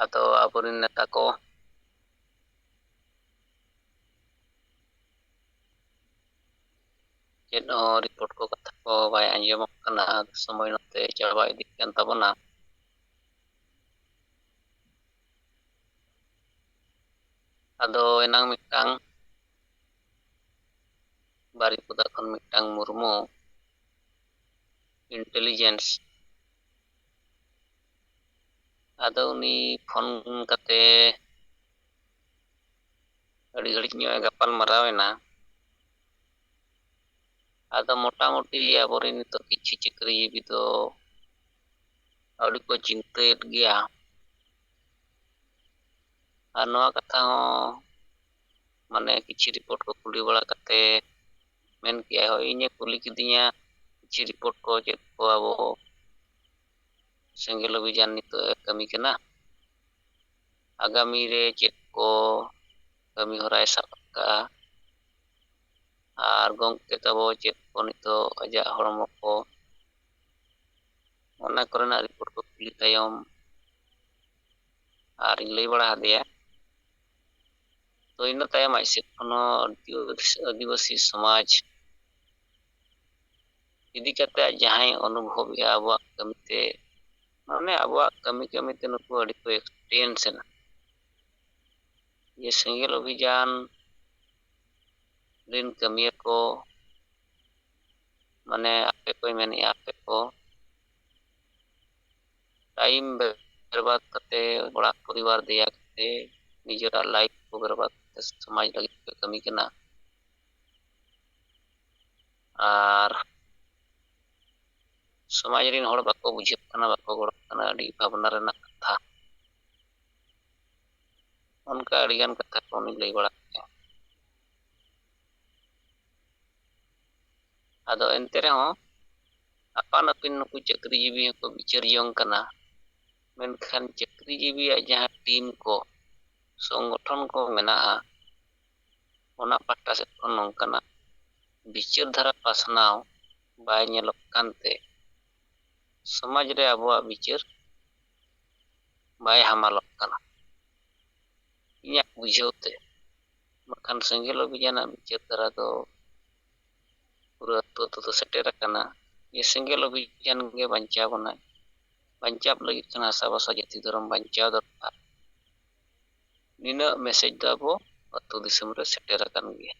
ᱟᱫᱚ ᱟᱵᱚᱨᱮᱱ ᱱᱮᱛᱟ ᱠᱚ ᱪᱮᱫ ᱦᱚᱸ ᱨᱤᱯᱳर्ट ᱠᱚ ᱠᱟᱛᱷᱟ ᱠᱚ ᱵᱟᱭ ᱟᱸᱡᱚᱢᱚᱜ ᱠᱟᱱᱟ, ᱥᱚᱢᱚᱭ ᱱᱚᱛᱮ ᱪᱟᱵᱟ ᱤᱫᱤᱜ ᱠᱟᱱ ᱛᱟᱵᱚᱱᱟ᱾ ᱟᱫᱚ ᱮᱱᱟᱝ ᱢᱤᱫᱴᱟᱝ ᱵᱟᱨᱤᱯᱚᱫᱟ ᱠᱷᱚᱱ ᱢᱤᱫᱴᱟᱝ ᱢᱩᱨᱢᱩ ᱤᱱᱴᱮᱞᱤᱡᱮন্স ᱟᱫᱚ ᱩᱱᱤ ᱯᱷᱳᱱ ᱠᱟᱛᱮ ᱟᱹᱰᱤ ᱜᱷᱟᱹᱲᱤᱡ ᱧᱚᱜ ᱮ ᱜᱟᱯᱟᱞ ᱢᱟᱨᱟᱣᱮᱱᱟ᱾ ᱟᱫᱚ ᱢᱚᱴᱟᱢᱩᱴᱤ ᱟᱵᱚᱨᱮᱱ ᱱᱤᱛᱚᱜ ᱠᱤᱪᱷᱩ ᱪᱟᱹᱠᱨᱤᱡᱤᱵᱤ ᱫᱚ ᱟᱹᱰᱤ ᱠᱚ ᱪᱤᱱᱛᱟᱹᱭᱮᱫ ᱜᱮᱭᱟ᱾ ᱟᱨ ᱱᱚᱣᱟ ᱠᱟᱛᱷᱟ ᱦᱚᱸ ᱢᱟᱱᱮ ᱠᱤᱪᱷᱩ ᱨᱤᱯᱳर्ट ᱠᱚ ᱠᱩᱞᱤ ᱵᱟᱲᱟ ᱠᱟᱛᱮ ᱢᱮᱱ ᱠᱮᱜᱼᱟᱭ, ᱦᱳᱭ ᱤᱧᱮ ᱠᱩᱞᱤ ᱠᱤᱫᱤᱧᱟ ᱠᱤᱪᱷᱩ ᱨᱤᱯᱳर्ट ᱠᱚ ᱪᱮᱫ ᱠᱚ ᱟᱵᱚ ᱥᱮᱸᱜᱮᱞ ᱚᱵᱷᱤᱡᱟᱱ ᱱᱤᱛᱚᱜ ᱮ ᱠᱟᱹᱢᱤ ᱠᱟᱱᱟ, ᱟᱜᱟᱢী ᱨᱮ ᱪᱮᱫ ᱠᱚ ᱠᱟᱹᱢᱤ ᱦᱚᱨᱟᱭ ᱥᱟᱵ ᱠᱟᱜᱼᱟ, ᱟᱨ ᱜᱚᱝᱠᱮ ᱛᱟᱵᱚ ᱪᱮᱫ ᱠᱚ ᱱᱤᱛᱚᱜ ᱟᱡᱟᱜ ᱦᱚᱲᱢᱚ ᱠᱚ ᱚᱱᱟ ᱠᱚᱨᱮᱱᱟᱜ ᱨᱤᱯᱳर्ट ᱠᱚ ᱠᱩᱞᱤ ᱛᱟᱭᱚᱢ ᱟᱨᱤᱧ ᱞᱟᱹᱭ ᱵᱟᱲᱟ ᱟᱫᱮᱭᱟ᱾ ᱛᱚ ᱤᱱᱟᱹ ᱛᱟᱭᱚᱢ ᱟᱡ ᱥᱮᱫ ᱠᱷᱚᱱ ᱦᱚᱸ ᱟᱹᱫᱤᱵᱟᱹᱥᱤ ᱥᱚᱢᱟᱡᱽ ᱤᱫᱤ ᱠᱟᱛᱮ ᱡᱟᱦᱟᱸᱭ ᱚᱱᱩᱵᱷᱚᱵᱮᱜᱼᱟ ᱟᱵᱚᱣᱟᱜ ᱠᱟᱹᱢᱤᱛᱮ, ᱢᱟᱱᱮ ᱟᱵᱚᱣᱟᱜ ᱠᱟᱹᱢᱤᱛᱮ ᱱᱩᱠᱩ ᱟᱹᱰᱤ ᱠᱚ ᱮᱠᱥᱯᱮᱨᱤᱭᱮᱱᱥ ᱮᱱᱟ ᱡᱮ ᱥᱮᱸᱜᱮᱞ ᱚᱵᱷᱤᱡᱟᱱ ᱨᱤᱱ ᱠᱟᱹᱢᱤᱭᱟᱹ ᱠᱚ ᱢᱟᱱᱮ ᱟᱯᱮ ᱠᱚ ᱢᱮᱱᱮᱜᱼᱟ, ᱟᱯᱮ ᱠᱚ ᱴᱟᱭᱤᱢ ᱵᱮᱨᱵᱟᱫ ᱠᱟᱛᱮ ᱚᱲᱟᱜ ᱯᱚᱨᱤᱵᱟᱨ ᱫᱮᱭᱟ ᱠᱟᱛᱮ ᱱᱤᱡᱮᱨᱟᱜ ᱞᱟᱭᱤᱯᱷ ᱠᱚ ᱵᱮᱨᱵᱟᱫ ᱠᱟᱛᱮ ᱥᱚᱢᱟᱡᱽ ᱞᱟᱹᱜᱤᱫ ᱯᱮ ᱠᱟᱹᱢᱤ ᱠᱟᱱᱟ᱾ ᱟᱨ ᱥᱚᱢᱟᱡᱽ ᱨᱮᱱ ᱦᱚᱲ ᱵᱟᱠᱚ ᱵᱩᱡᱷᱟᱹᱜ ᱠᱟᱱᱟ, ᱵᱟᱠᱚ ᱜᱚᱲᱚᱜ ᱠᱟᱱᱟ, ᱟᱹᱰᱤ ᱵᱷᱟᱵᱽᱱᱟ ᱨᱮᱱᱟᱜ ᱠᱟᱛᱷᱟ᱾ ᱚᱱᱠᱟ ᱟᱹᱰᱤᱜᱟᱱ ᱠᱟᱛᱷᱟ ᱠᱚ ᱩᱱᱤ ᱞᱟᱹᱭ ᱵᱟᱲᱟ ᱠᱮᱜᱼᱟ᱾ ᱟᱫᱚ ᱮᱱᱛᱮ ᱨᱮᱦᱚᱸ ᱟᱯᱟᱱ ᱟᱹᱯᱤᱱ ᱱᱩᱠᱩ ᱪᱟᱹᱠᱨᱤᱡᱤᱵᱤ ᱦᱚᱸᱠᱚ ᱵᱤᱪᱟᱹᱨ ᱡᱚᱝ ᱠᱟᱱᱟ, ᱢᱮᱱᱠᱷᱟᱱ ᱪᱟᱹᱠᱨᱤᱡᱤᱵᱤᱭᱟᱜ ᱡᱟᱦᱟᱸ ᱴᱤᱢ ᱠᱚ ᱥᱚᱝᱜᱚᱴᱷᱚᱱ ᱠᱚ ᱢᱮᱱᱟᱜᱼᱟ, ᱚᱱᱟ ᱯᱟᱦᱴᱟ ᱥᱮᱫ ᱠᱷᱚᱱ ᱱᱚᱝᱠᱟᱱᱟᱜ ᱵᱤᱪᱟᱹᱨ ᱫᱷᱟᱨᱟ ᱯᱟᱥᱱᱟᱣ ᱵᱟᱭ ᱧᱮᱞᱚᱜ ᱠᱟᱱᱛᱮ ᱥᱚᱢᱟᱡᱽ ᱨᱮ ᱟᱵᱚᱣᱟᱜ ᱵᱤᱪᱟᱹᱨ ᱵᱟᱭ ᱦᱟᱢᱟᱞᱚᱜ ᱠᱟᱱᱟ ᱤᱧᱟᱹᱜ ᱵᱩᱡᱷᱟᱹᱣ ᱛᱮ᱾ ᱵᱟᱠᱷᱟᱱ ᱥᱮᱸᱜᱮᱞ ᱚᱵᱷᱤᱡᱟᱱᱟᱜ ᱵᱤᱪᱟᱹᱨ ᱫᱷᱟᱨᱟ ᱫᱚ ᱯᱩᱨᱟᱹ ᱟᱹᱛᱩ ᱟᱹᱛᱩ ᱫᱚ ᱥᱮᱴᱮᱨ ᱟᱠᱟᱱᱟ ᱡᱮ ᱥᱮᱸᱜᱮᱞ ᱚᱵᱷᱤᱡᱟᱱ ᱜᱮ ᱵᱟᱧᱪᱟᱣ ᱵᱚᱱᱟᱭ, ᱵᱟᱧᱪᱟᱣ ᱞᱟᱹᱜᱤᱫ ᱠᱷᱟᱱ ᱦᱟᱥᱟᱵᱷᱟᱥᱟ ᱡᱟᱹᱛᱤ ᱫᱷᱚᱨᱚᱢ ᱵᱟᱧᱪᱟᱣ ᱫᱚᱨᱠᱟর᱾ ᱱᱤᱱᱟᱹᱜ ᱢᱮᱥᱮᱡ ᱫᱚ ᱟᱵᱚ ᱟᱹᱛᱩ ᱫᱤᱥᱚᱢ ᱨᱮ ᱥᱮᱴᱮᱨ ᱟᱠᱟᱱ ᱜᱮᱭᱟ᱾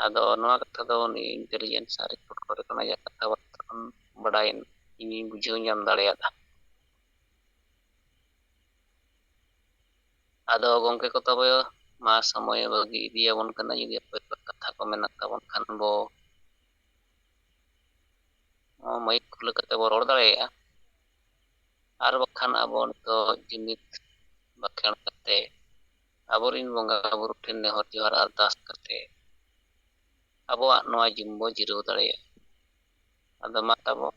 ᱟᱫᱚ ᱱᱚᱣᱟ ᱠᱟᱛᱷᱟ ᱫᱚ ᱩᱱᱤ ᱤᱱᱴᱮᱞᱤᱡᱮন্স ᱟᱨ ᱨᱤᱯᱳর্ट ᱠᱚᱨᱮ ᱠᱷᱚᱱ ᱟᱡᱟᱜ ᱠᱟᱛᱷᱟᱵᱟর্তা ᱠᱷᱚᱱ ᱵᱟᱰᱟᱭ ᱤᱧᱤᱧ ᱵᱩᱡᱷᱟᱹᱣ ᱧᱟᱢ ᱫᱟᱲᱮᱭᱟᱫᱟ᱾ ᱟᱫᱚ ᱜᱚᱝᱠᱮ ᱠᱚ ᱛᱚᱵᱮ ᱢᱟ ᱥᱚᱢᱚᱭ ᱵᱟᱹᱜᱤ ᱤᱫᱤᱭᱟᱵᱚᱱ ᱠᱟᱱᱟ, ᱡᱩᱫᱤ ᱚᱠᱚᱭ ᱠᱚ ᱠᱟᱛᱷᱟ ᱠᱚ ᱢᱮᱱᱟᱜ ᱛᱟᱵᱚᱱ ᱠᱷᱟᱱ ᱵᱚ ᱢᱟᱹᱭᱤᱠ ᱠᱷᱩᱞᱟᱹᱣ ᱠᱟᱛᱮ ᱵᱚ ᱨᱚᱲ ᱫᱟᱲᱮᱭᱟᱜᱼᱟ, ᱟᱨ ᱵᱟᱠᱷᱟᱱ ᱟᱵᱚ ᱱᱤᱛᱚᱜ ᱡᱩᱢᱤᱫ ᱵᱟᱠᱷᱮᱲ ᱠᱟᱛᱮ ᱟᱵᱚᱨᱮᱱ ᱵᱚᱸᱜᱟ ᱵᱩᱨᱩ ᱴᱷᱮᱱ ᱱᱮᱦᱚᱨ ᱡᱚᱦᱟᱨ ᱟᱨᱫᱟᱥ ᱠᱟᱛᱮ ᱟᱵᱚᱣᱟᱜ ᱱᱚᱣᱟ ᱡᱤᱢ ᱵᱚ ᱡᱤᱨᱟᱹᱣ ᱫᱟᱲᱮᱭᱟᱜᱼᱟ᱾ ᱟᱫᱚ ᱢᱟ ᱛᱟᱵᱚ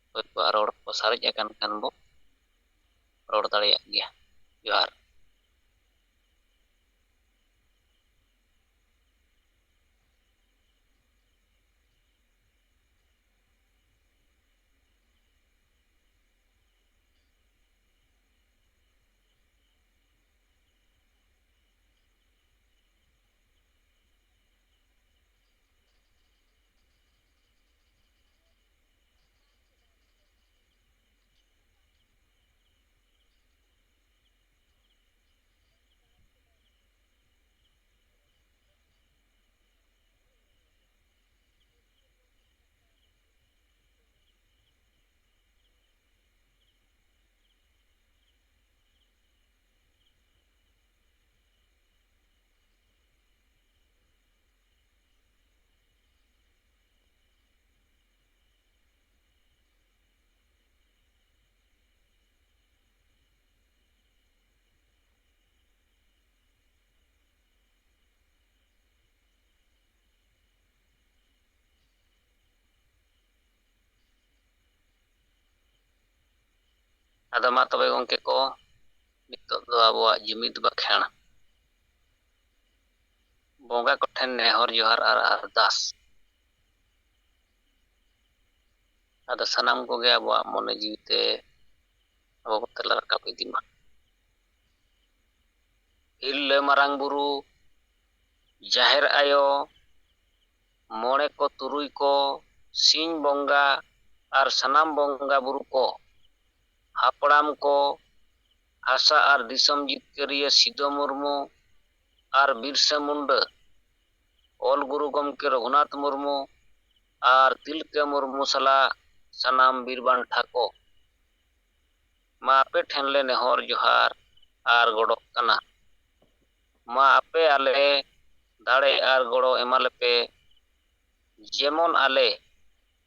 ᱚᱠᱚᱭ ᱠᱚᱣᱟᱜ ᱨᱚᱲ ᱠᱚ ᱥᱟᱨᱮᱡ ᱟᱠᱟᱱ ᱠᱷᱟᱱ ᱵᱚ ᱨᱚᱲ ᱫᱟᱲᱮᱭᱟᱜ ᱜᱮᱭᱟ᱾ ᱡᱚᱦᱟᱨ᱾ ᱟᱫᱚ ᱢᱟ ᱛᱚᱵᱮ ᱜᱚᱝᱠᱮ ᱠᱚ ᱱᱤᱛᱚᱜ ᱫᱚ ᱟᱵᱚᱣᱟᱜ ᱡᱩᱢᱤᱫ ᱵᱟᱠᱷᱮᱲ ᱵᱚᱸᱜᱟ ᱠᱚᱴᱷᱮᱱ ᱱᱮᱦᱚᱨ ᱡᱚᱦᱟᱨ ᱟᱨ ᱟᱨᱫᱟᱥ ᱟᱫᱚ ᱥᱟᱱᱟᱢ ᱠᱚᱜᱮ ᱟᱵᱚᱣᱟᱜ ᱢᱚᱱᱮ ᱡᱤᱣᱤᱛᱮ ᱟᱵᱚ ᱵᱚ ᱛᱮᱞᱟ ᱨᱟᱠᱟᱵ ᱤᱫᱤ ᱢᱟ᱾ ᱦᱤᱨᱞᱟᱹ ᱢᱟᱨᱟᱝ ᱵᱩᱨᱩ, ᱡᱟᱦᱮᱨ ᱟᱭᱳ, ᱢᱚᱬᱮ ᱠᱚ ᱛᱩᱨᱩᱭ ᱠᱚ, ᱥᱤᱧ ᱵᱚᱸᱜᱟ ᱟᱨ ᱥᱟᱱᱟᱢ ᱵᱚᱸᱜᱟ ᱵᱩᱨᱩ ᱠᱚ, ᱦᱟᱯᱲᱟᱢ ᱠᱚ, ᱦᱟᱥᱟ ᱟᱨ ᱫᱤᱥᱚᱢ ᱡᱤᱛᱠᱟᱹᱨᱤᱭᱟᱹ ᱥᱤᱫᱚ ᱢᱩᱨᱢᱩ ᱟᱨ ᱵᱤᱨᱥᱟᱹ ᱢᱩᱱᱰᱟᱹ, ᱚᱞ ᱜᱩᱨᱩ ᱜᱚᱢᱠᱮ ᱨᱚᱜᱷᱩᱱᱟᱛᱷ ᱢᱩᱨᱢᱩ ᱟᱨ ᱛᱤᱞᱠᱟᱹ ᱢᱩᱨᱢᱩ ᱥᱟᱞᱟᱜ ᱥᱟᱱᱟᱢ ᱵᱤᱨ ᱵᱟᱱᱴᱟ ᱠᱚ, ᱢᱟ ᱟᱯᱮ ᱴᱷᱮᱱ ᱞᱮ ᱱᱮᱦᱚᱨ ᱡᱚᱦᱟᱨ ᱟᱨ ᱜᱚᱰᱚᱜ ᱠᱟᱱᱟ᱾ ᱢᱟ ᱟᱯᱮ ᱟᱞᱮ ᱫᱟᱲᱮ ᱟᱨ ᱜᱚᱲᱚ ᱮᱢᱟᱞᱮᱯᱮ, ᱡᱮᱢᱚᱱ ᱟᱞᱮ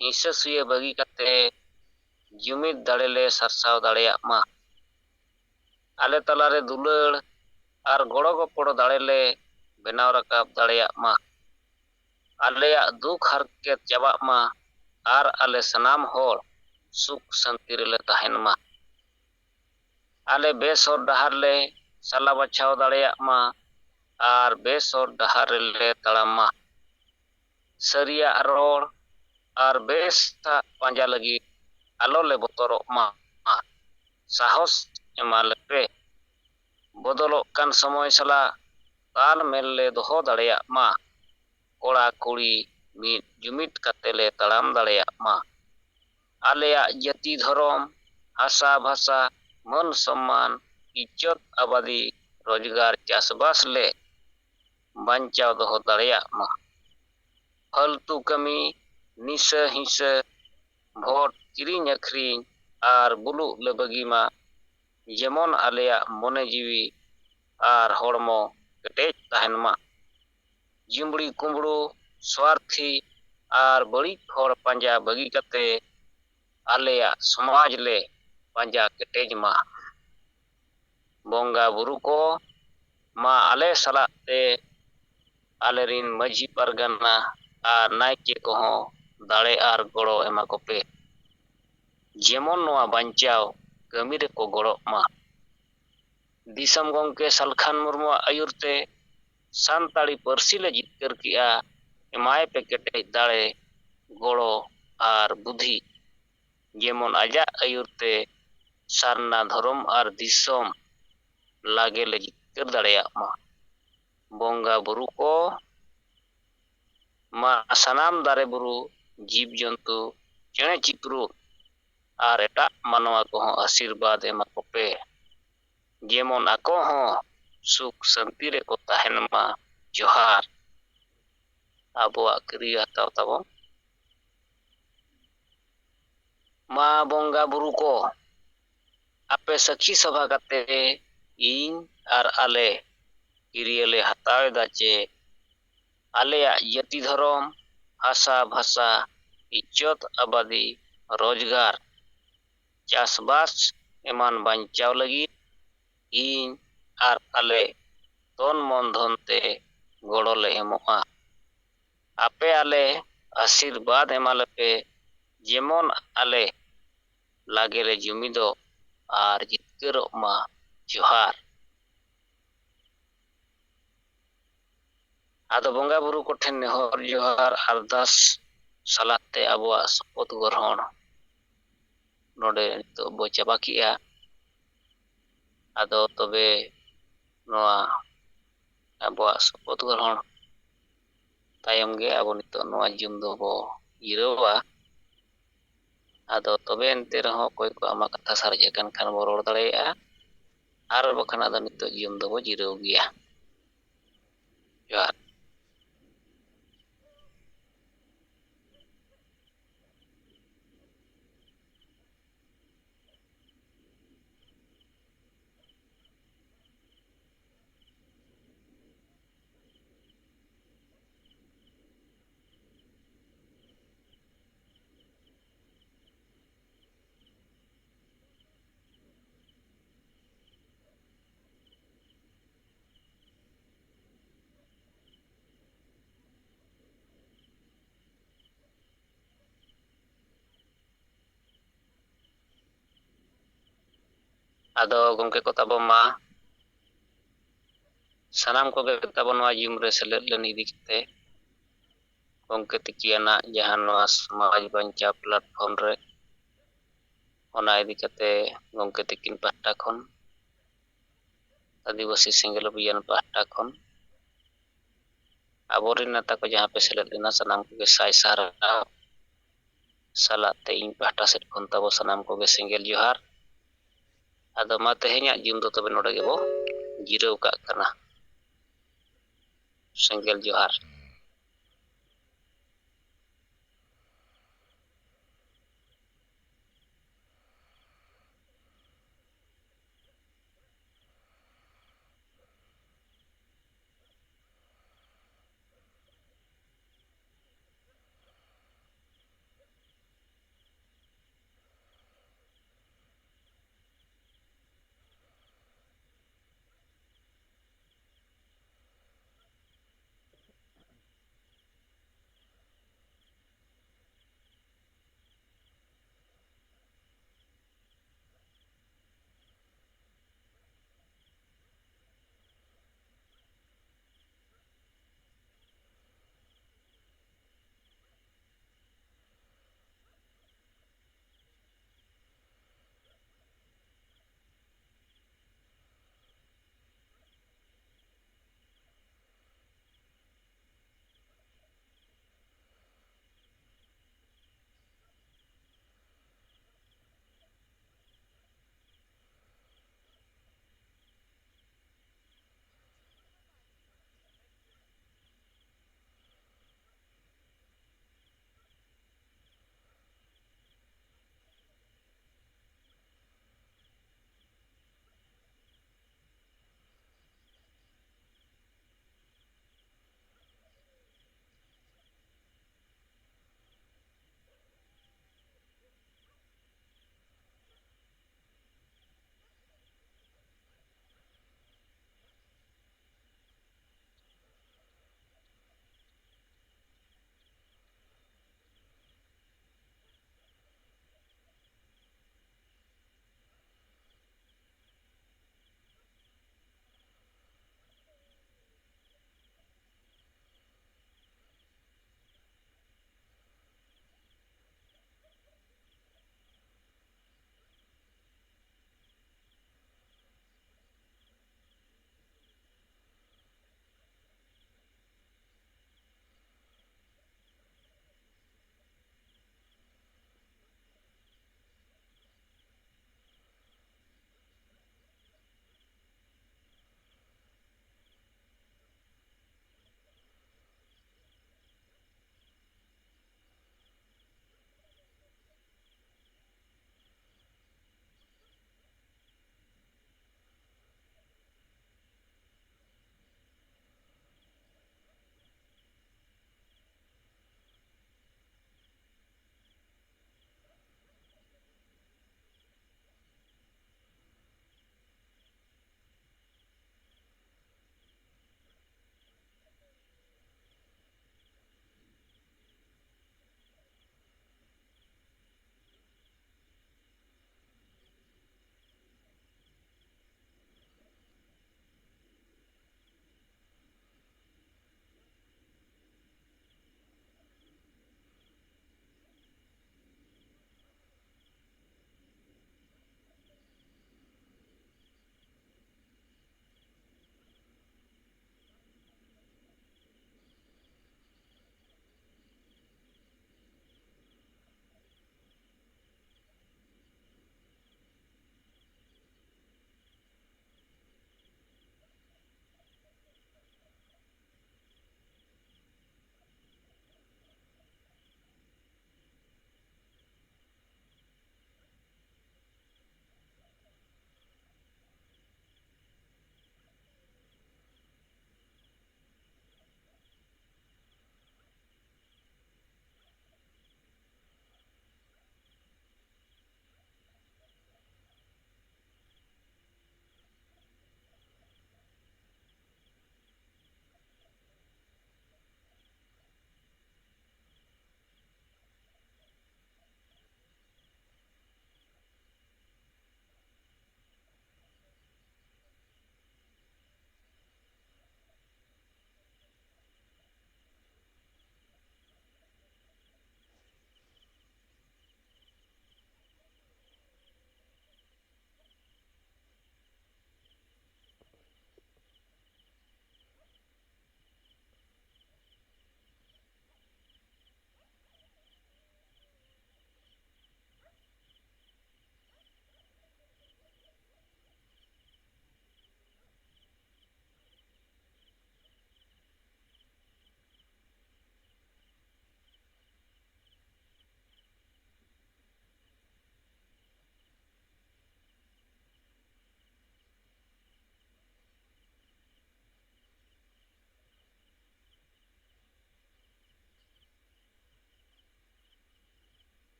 ᱦᱤᱸᱥᱟᱹ ᱥᱩᱭᱟᱹ ᱵᱟᱹᱜᱤ ᱠᱟᱛᱮ ᱡᱩᱢᱤᱫ ᱫᱟᱲᱮ ᱞᱮ ᱥᱟᱨᱥᱟᱣ ᱫᱟᱲᱮᱭᱟᱜ ᱢᱟ᱾ ᱟᱞᱮ ᱛᱟᱞᱟᱨᱮ ᱫᱩᱞᱟᱹᱲ ᱟᱨ ᱜᱚᱲᱚ ᱜᱚᱯᱚᱲᱚ ᱫᱟᱲᱮ ᱞᱮ ᱵᱮᱱᱟᱣ ᱨᱟᱠᱟᱵ ᱫᱟᱲᱮᱭᱟᱜ ᱢᱟ᱾ ᱟᱞᱮᱭᱟᱜ ᱫᱩᱠ ᱦᱟᱨᱠᱮᱛ ᱪᱟᱵᱟᱜ ᱢᱟ ᱟᱨ ᱟᱞᱮ ᱥᱟᱱᱟᱢ ᱦᱚᱲ ᱥᱩᱠ ᱥᱟᱱᱛᱤ ᱨᱮᱞᱮ ᱛᱟᱦᱮᱱ ᱢᱟ᱾ ᱟᱞᱮ ᱵᱮᱥ ᱦᱚᱨ ᱰᱟᱦᱟᱨ ᱞᱮ ᱥᱟᱞᱟ ᱵᱟᱪᱷᱟᱣ ᱫᱟᱲᱮᱭᱟᱜ ᱢᱟ ᱟᱨ ᱵᱮᱥ ᱦᱚᱨ ᱰᱟᱦᱟᱨ ᱨᱮᱞᱮ ᱛᱟᱲᱟᱢ ᱢᱟ᱾ ᱥᱟᱹᱨᱤᱭᱟᱜ ᱨᱚᱲ ᱟᱨ ᱵᱮᱥᱟᱜ ᱯᱟᱸᱡᱟ ᱞᱟᱹᱜᱤᱫ ᱟᱞᱚᱞᱮ ᱵᱚᱛᱚᱨᱚᱜ ᱢᱟ᱾ ᱥᱟᱦᱚᱥ ᱮᱢᱟᱞᱮᱯᱮ, ᱵᱚᱫᱚᱞᱚᱜ ᱠᱟᱱ ᱥᱚᱢᱚᱭ ᱥᱟᱞᱟᱜ ᱛᱟᱞ ᱢᱮᱞ ᱞᱮ ᱫᱚᱦᱚ ᱫᱟᱲᱮᱭᱟᱜ ᱢᱟ᱾ ᱠᱚᱲᱟ ᱠᱩᱲᱤ ᱢᱤᱫ ᱡᱩᱢᱤᱫ ᱠᱟᱛᱮ ᱞᱮ ᱛᱟᱲᱟᱢ ᱫᱟᱲᱮᱭᱟᱜ ᱢᱟ᱾ ᱟᱞᱮᱭᱟᱜ ᱡᱟᱹᱛᱤ ᱫᱷᱚᱨᱚᱢ, ᱦᱟᱥᱟ ᱵᱷᱟᱥᱟ, ᱢᱟᱹᱱ ᱥᱚᱢᱢᱟᱱ, ᱤজ্জত ᱟᱵᱟᱫᱤ, ᱨᱳᱡᱽᱜᱟᱨ ᱪᱟᱥᱵᱟᱥ ᱞᱮ ᱵᱟᱧᱪᱟᱣ ᱫᱚᱦᱚ ᱫᱟᱲᱮᱭᱟᱜ ᱢᱟ᱾ ᱯᱷᱟᱹᱞᱛᱩ ᱠᱟᱹᱢᱤ, ᱱᱤᱥᱟᱹ ᱦᱤᱸᱥᱟᱹ, ᱵᱷᱳᱴ ᱠᱤᱨᱤᱧ ᱟᱹᱠᱷᱨᱤᱧ ᱟᱨ ᱵᱩᱞᱩᱜ ᱞᱮ ᱵᱟᱹᱜᱤ ᱢᱟ᱾ ᱡᱮᱢᱚᱱ ᱟᱞᱮᱭᱟᱜ ᱢᱚᱱᱮ ᱡᱤᱣᱤ ᱟᱨ ᱦᱚᱲᱢᱚ ᱠᱮᱴᱮᱡ ᱛᱟᱦᱮᱱ ᱢᱟ᱾ ᱡᱤᱢᱲᱤ ᱠᱩᱢᱵᱲᱩ, ᱥᱣᱟᱨᱛᱷᱤ ᱟᱨ ᱵᱟᱹᱲᱤᱡ ᱦᱚᱲ ᱯᱟᱸᱡᱟ ᱵᱟᱹᱜᱤ ᱠᱟᱛᱮ ᱟᱞᱮᱭᱟᱜ ᱥᱚᱢᱟᱡᱽ ᱞᱮ ᱯᱟᱸᱡᱟ ᱠᱮᱴᱮᱡ ᱢᱟ᱾ ᱵᱚᱸᱜᱟ ᱵᱩᱨᱩ ᱠᱚ, ᱢᱟ ᱟᱞᱮ ᱥᱟᱞᱟᱜ ᱛᱮ ᱟᱞᱮᱨᱤᱱ ᱢᱟᱺᱡᱷᱤ ᱯᱟᱨᱜᱟᱱᱟ ᱟᱨ ᱱᱟᱭᱠᱮ ᱠᱚᱦᱚᱸ ᱫᱟᱲᱮ ᱟᱨ ᱜᱚᱲᱚ ᱮᱢᱟ ᱠᱚᱯᱮ, ᱡᱮᱢᱚᱱ ᱱᱚᱣᱟ ᱵᱟᱧᱪᱟᱣ ᱠᱟᱹᱢᱤ ᱨᱮᱠᱚ ᱜᱚᱲᱚᱜ ᱢᱟ᱾ ᱫᱤᱥᱚᱢ ᱜᱚᱢᱠᱮ ᱥᱟᱞᱠᱷᱟᱱ ᱢᱩᱨᱢᱩᱣᱟᱜ ᱟᱹᱭᱩᱨ ᱛᱮ ᱥᱟᱱᱛᱟᱲᱤ ᱯᱟᱹᱨᱥᱤ ᱞᱮ ᱡᱤᱛᱠᱟᱹᱨ ᱠᱮᱜᱼᱟ᱾ ᱮᱢᱟᱭ ᱯᱮ ᱠᱮᱴᱮᱡ ᱫᱟᱲᱮ, ᱜᱚᱲᱚ ᱟᱨ ᱵᱩᱫᱷᱤ, ᱡᱮᱢᱚᱱ ᱟᱡᱟᱜ ᱟᱹᱭᱩᱨ ᱛᱮ ᱥᱟᱨᱱᱟ ᱫᱷᱚᱨᱚᱢ ᱟᱨ ᱫᱤᱥᱚᱢ ᱞᱟᱜᱮ ᱞᱮ ᱡᱤᱛᱠᱟᱹᱨ ᱫᱟᱲᱮᱭᱟᱜ ᱢᱟ᱾ ᱵᱚᱸᱜᱟ ᱵᱩᱨᱩ ᱠᱚ, ᱢᱟ ᱥᱟᱱᱟᱢ ᱫᱟᱨᱮ ᱵᱩᱨᱩ, ᱡᱤᱵ ᱡᱚᱱᱛᱩ, ᱪᱮᱬᱮ ᱪᱤᱯᱨᱩᱫ ᱟᱨ ᱮᱴᱟᱜ ᱢᱟᱱᱣᱟ ᱠᱚᱦᱚᱸ ᱟᱥᱤᱨᱵᱟᱫᱽ ᱮᱢᱟ ᱠᱚᱯᱮ, ᱡᱮᱢᱚᱱ ᱟᱠᱚ ᱦᱚᱸ ᱥᱩᱠ ᱥᱟᱱᱛᱤ ᱨᱮᱠᱚ ᱛᱟᱦᱮᱱ ᱢᱟ᱾ ᱡᱚᱦᱟᱨ᱾ ᱟᱵᱚᱣᱟᱜ ᱠᱤᱨᱭᱟᱹ ᱦᱟᱛᱟᱣ ᱛᱟᱵᱚᱱ᱾ ᱢᱟ ᱵᱚᱸᱜᱟ ᱵᱩᱨᱩ ᱠᱚ, ᱟᱯᱮ ᱥᱟᱹᱠᱷᱤ ᱥᱚᱵᱷᱟ ᱠᱟᱛᱮ ᱤᱧ ᱟᱨ ᱟᱞᱮ ᱠᱤᱨᱭᱟᱹ ᱞᱮ ᱦᱟᱛᱟᱣ ᱮᱫᱟ ᱡᱮ ᱟᱞᱮᱭᱟᱜ ᱡᱟᱹᱛᱤ ᱫᱷᱚᱨᱚᱢ, ᱦᱟᱥᱟ ᱵᱷᱟᱥᱟ, ᱤজ্জত ᱟᱵᱟᱫᱤ, ᱨᱳᱡᱽᱜᱟᱨ, ᱪᱟᱥᱵᱟᱥ ᱮᱢᱟᱱ ᱵᱟᱧᱪᱟᱣ ᱞᱟᱹᱜᱤᱫ ᱤᱧ ᱟᱨ ᱟᱞᱮ ᱛᱚᱱ ᱢᱚᱱ ᱫᱷᱚᱱ ᱛᱮ ᱜᱚᱲᱚ ᱞᱮ ᱮᱢᱚᱜᱼᱟ᱾ ᱟᱯᱮ ᱟᱞᱮ ᱟᱥᱤᱨᱵᱟᱫᱽ ᱮᱢᱟᱞᱮᱯᱮ, ᱡᱮᱢᱚᱱ ᱟᱞᱮ ᱞᱟᱜᱮ ᱞᱮ ᱡᱩᱢᱤᱫᱚᱜ ᱟᱨ ᱡᱤᱛᱠᱟᱹᱨᱚᱜ ᱢᱟ᱾ ᱡᱚᱦᱟᱨ᱾ ᱟᱫᱚ ᱵᱚᱸᱜᱟ ᱵᱩᱨᱩ ᱠᱚᱴᱷᱮᱱ ᱱᱮᱦᱚᱨ ᱡᱚᱦᱟᱨ ᱟᱨᱫᱟᱥ ᱥᱟᱞᱟᱜ ᱛᱮ ᱟᱵᱚᱣᱟᱜ ᱥᱚᱯᱚᱫ ᱜᱨᱚᱦᱚᱬ ᱱᱚᱰᱮ ᱱᱤᱛᱚᱜ ᱵᱚ ᱪᱟᱵᱟ ᱠᱮᱜᱼᱟ᱾ ᱟᱫᱚ ᱛᱚᱵᱮ ᱱᱚᱣᱟ ᱟᱵᱚᱣᱟᱜ ᱥᱚᱯᱚᱫ ᱜᱨᱚᱦᱚᱬ ᱛᱟᱭᱚᱢ ᱜᱮ ᱟᱵᱚ ᱱᱤᱛᱚᱜ ᱱᱚᱣᱟ ᱡᱩᱢ ᱫᱚᱵᱚ ᱡᱤᱨᱟᱹᱣᱟ᱾ ᱟᱫᱚ ᱛᱚᱵᱮ ᱮᱱᱛᱮ ᱨᱮᱦᱚᱸ ᱚᱠᱚᱭ ᱠᱚ ᱟᱢᱟᱜ ᱠᱟᱛᱷᱟ ᱥᱟᱨᱮᱡ ᱟᱠᱟᱱ ᱠᱷᱟᱱ ᱵᱚ ᱨᱚᱲ ᱫᱟᱲᱮᱭᱟᱜᱼᱟ, ᱟᱨ ᱵᱟᱠᱷᱟᱱ ᱟᱫᱚ ᱱᱤᱛᱚᱜ ᱡᱤᱭᱚᱱ ᱫᱚᱵᱚ ᱡᱤᱨᱟᱹᱣ ᱜᱮᱭᱟ᱾ ᱡᱚᱦᱟᱨ᱾ ᱟᱫᱚ ᱜᱚᱢᱠᱮ ᱠᱚ ᱛᱟᱵᱚ ᱢᱟ ᱥᱟᱱᱟᱢ ᱠᱚᱜᱮ ᱛᱟᱵᱚ ᱱᱚᱣᱟ ᱡᱤᱢ ᱨᱮ ᱥᱮᱞᱮᱫ ᱞᱮᱱ ᱤᱫᱤ ᱠᱟᱛᱮ ᱜᱚᱢᱠᱮ ᱛᱤᱠᱤᱭᱟᱱᱟᱜ ᱡᱟᱦᱟᱸ ᱱᱚᱣᱟ ᱥᱚᱢᱟᱡᱽ ᱵᱟᱧᱪᱟᱣ ᱯᱞᱟᱴᱯᱷᱨᱚᱢ ᱨᱮ ᱚᱱᱟ ᱤᱫᱤ ᱠᱟᱛᱮ ᱜᱚᱢᱠᱮ ᱛᱟᱹᱠᱤᱱ ᱯᱟᱦᱴᱟ ᱠᱷᱚᱱ ᱟᱹᱫᱤᱵᱟᱹᱥᱤ ᱥᱮᱸᱜᱮᱞ ᱚᱵᱷᱤᱡᱟᱱ ᱯᱟᱦᱴᱟ ᱠᱷᱚᱱ ᱟᱵᱚᱨᱮᱱ ᱱᱮᱛᱟ ᱠᱚ ᱡᱟᱦᱟᱸ ᱯᱮ ᱥᱮᱞᱮᱫ ᱞᱮᱱᱟ ᱥᱟᱱᱟᱢ ᱠᱚᱜᱮ ᱥᱟᱭ ᱥᱟᱨᱦᱟᱣ ᱥᱟᱞᱟᱜ ᱛᱮ ᱤᱧ ᱯᱟᱦᱴᱟ ᱥᱮᱫ ᱠᱷᱚᱱ ᱛᱟᱵᱚ ᱥᱟᱱᱟᱢ ᱠᱚᱜᱮ ᱥᱮᱸᱜᱮᱞ ᱡᱚᱦᱟᱨ᱾ ᱟᱫᱚ ᱢᱟ ᱛᱮᱦᱮᱧᱟᱜ ᱡᱤᱭᱚᱱ ᱫᱚ ᱛᱚᱵᱮ ᱱᱚᱰᱮ ᱜᱮᱵᱚ ᱡᱤᱨᱟᱹᱣ ᱠᱟᱜ ᱠᱟᱱᱟ᱾ ᱥᱮᱸᱜᱮᱞ ᱡᱚᱦᱟᱨ।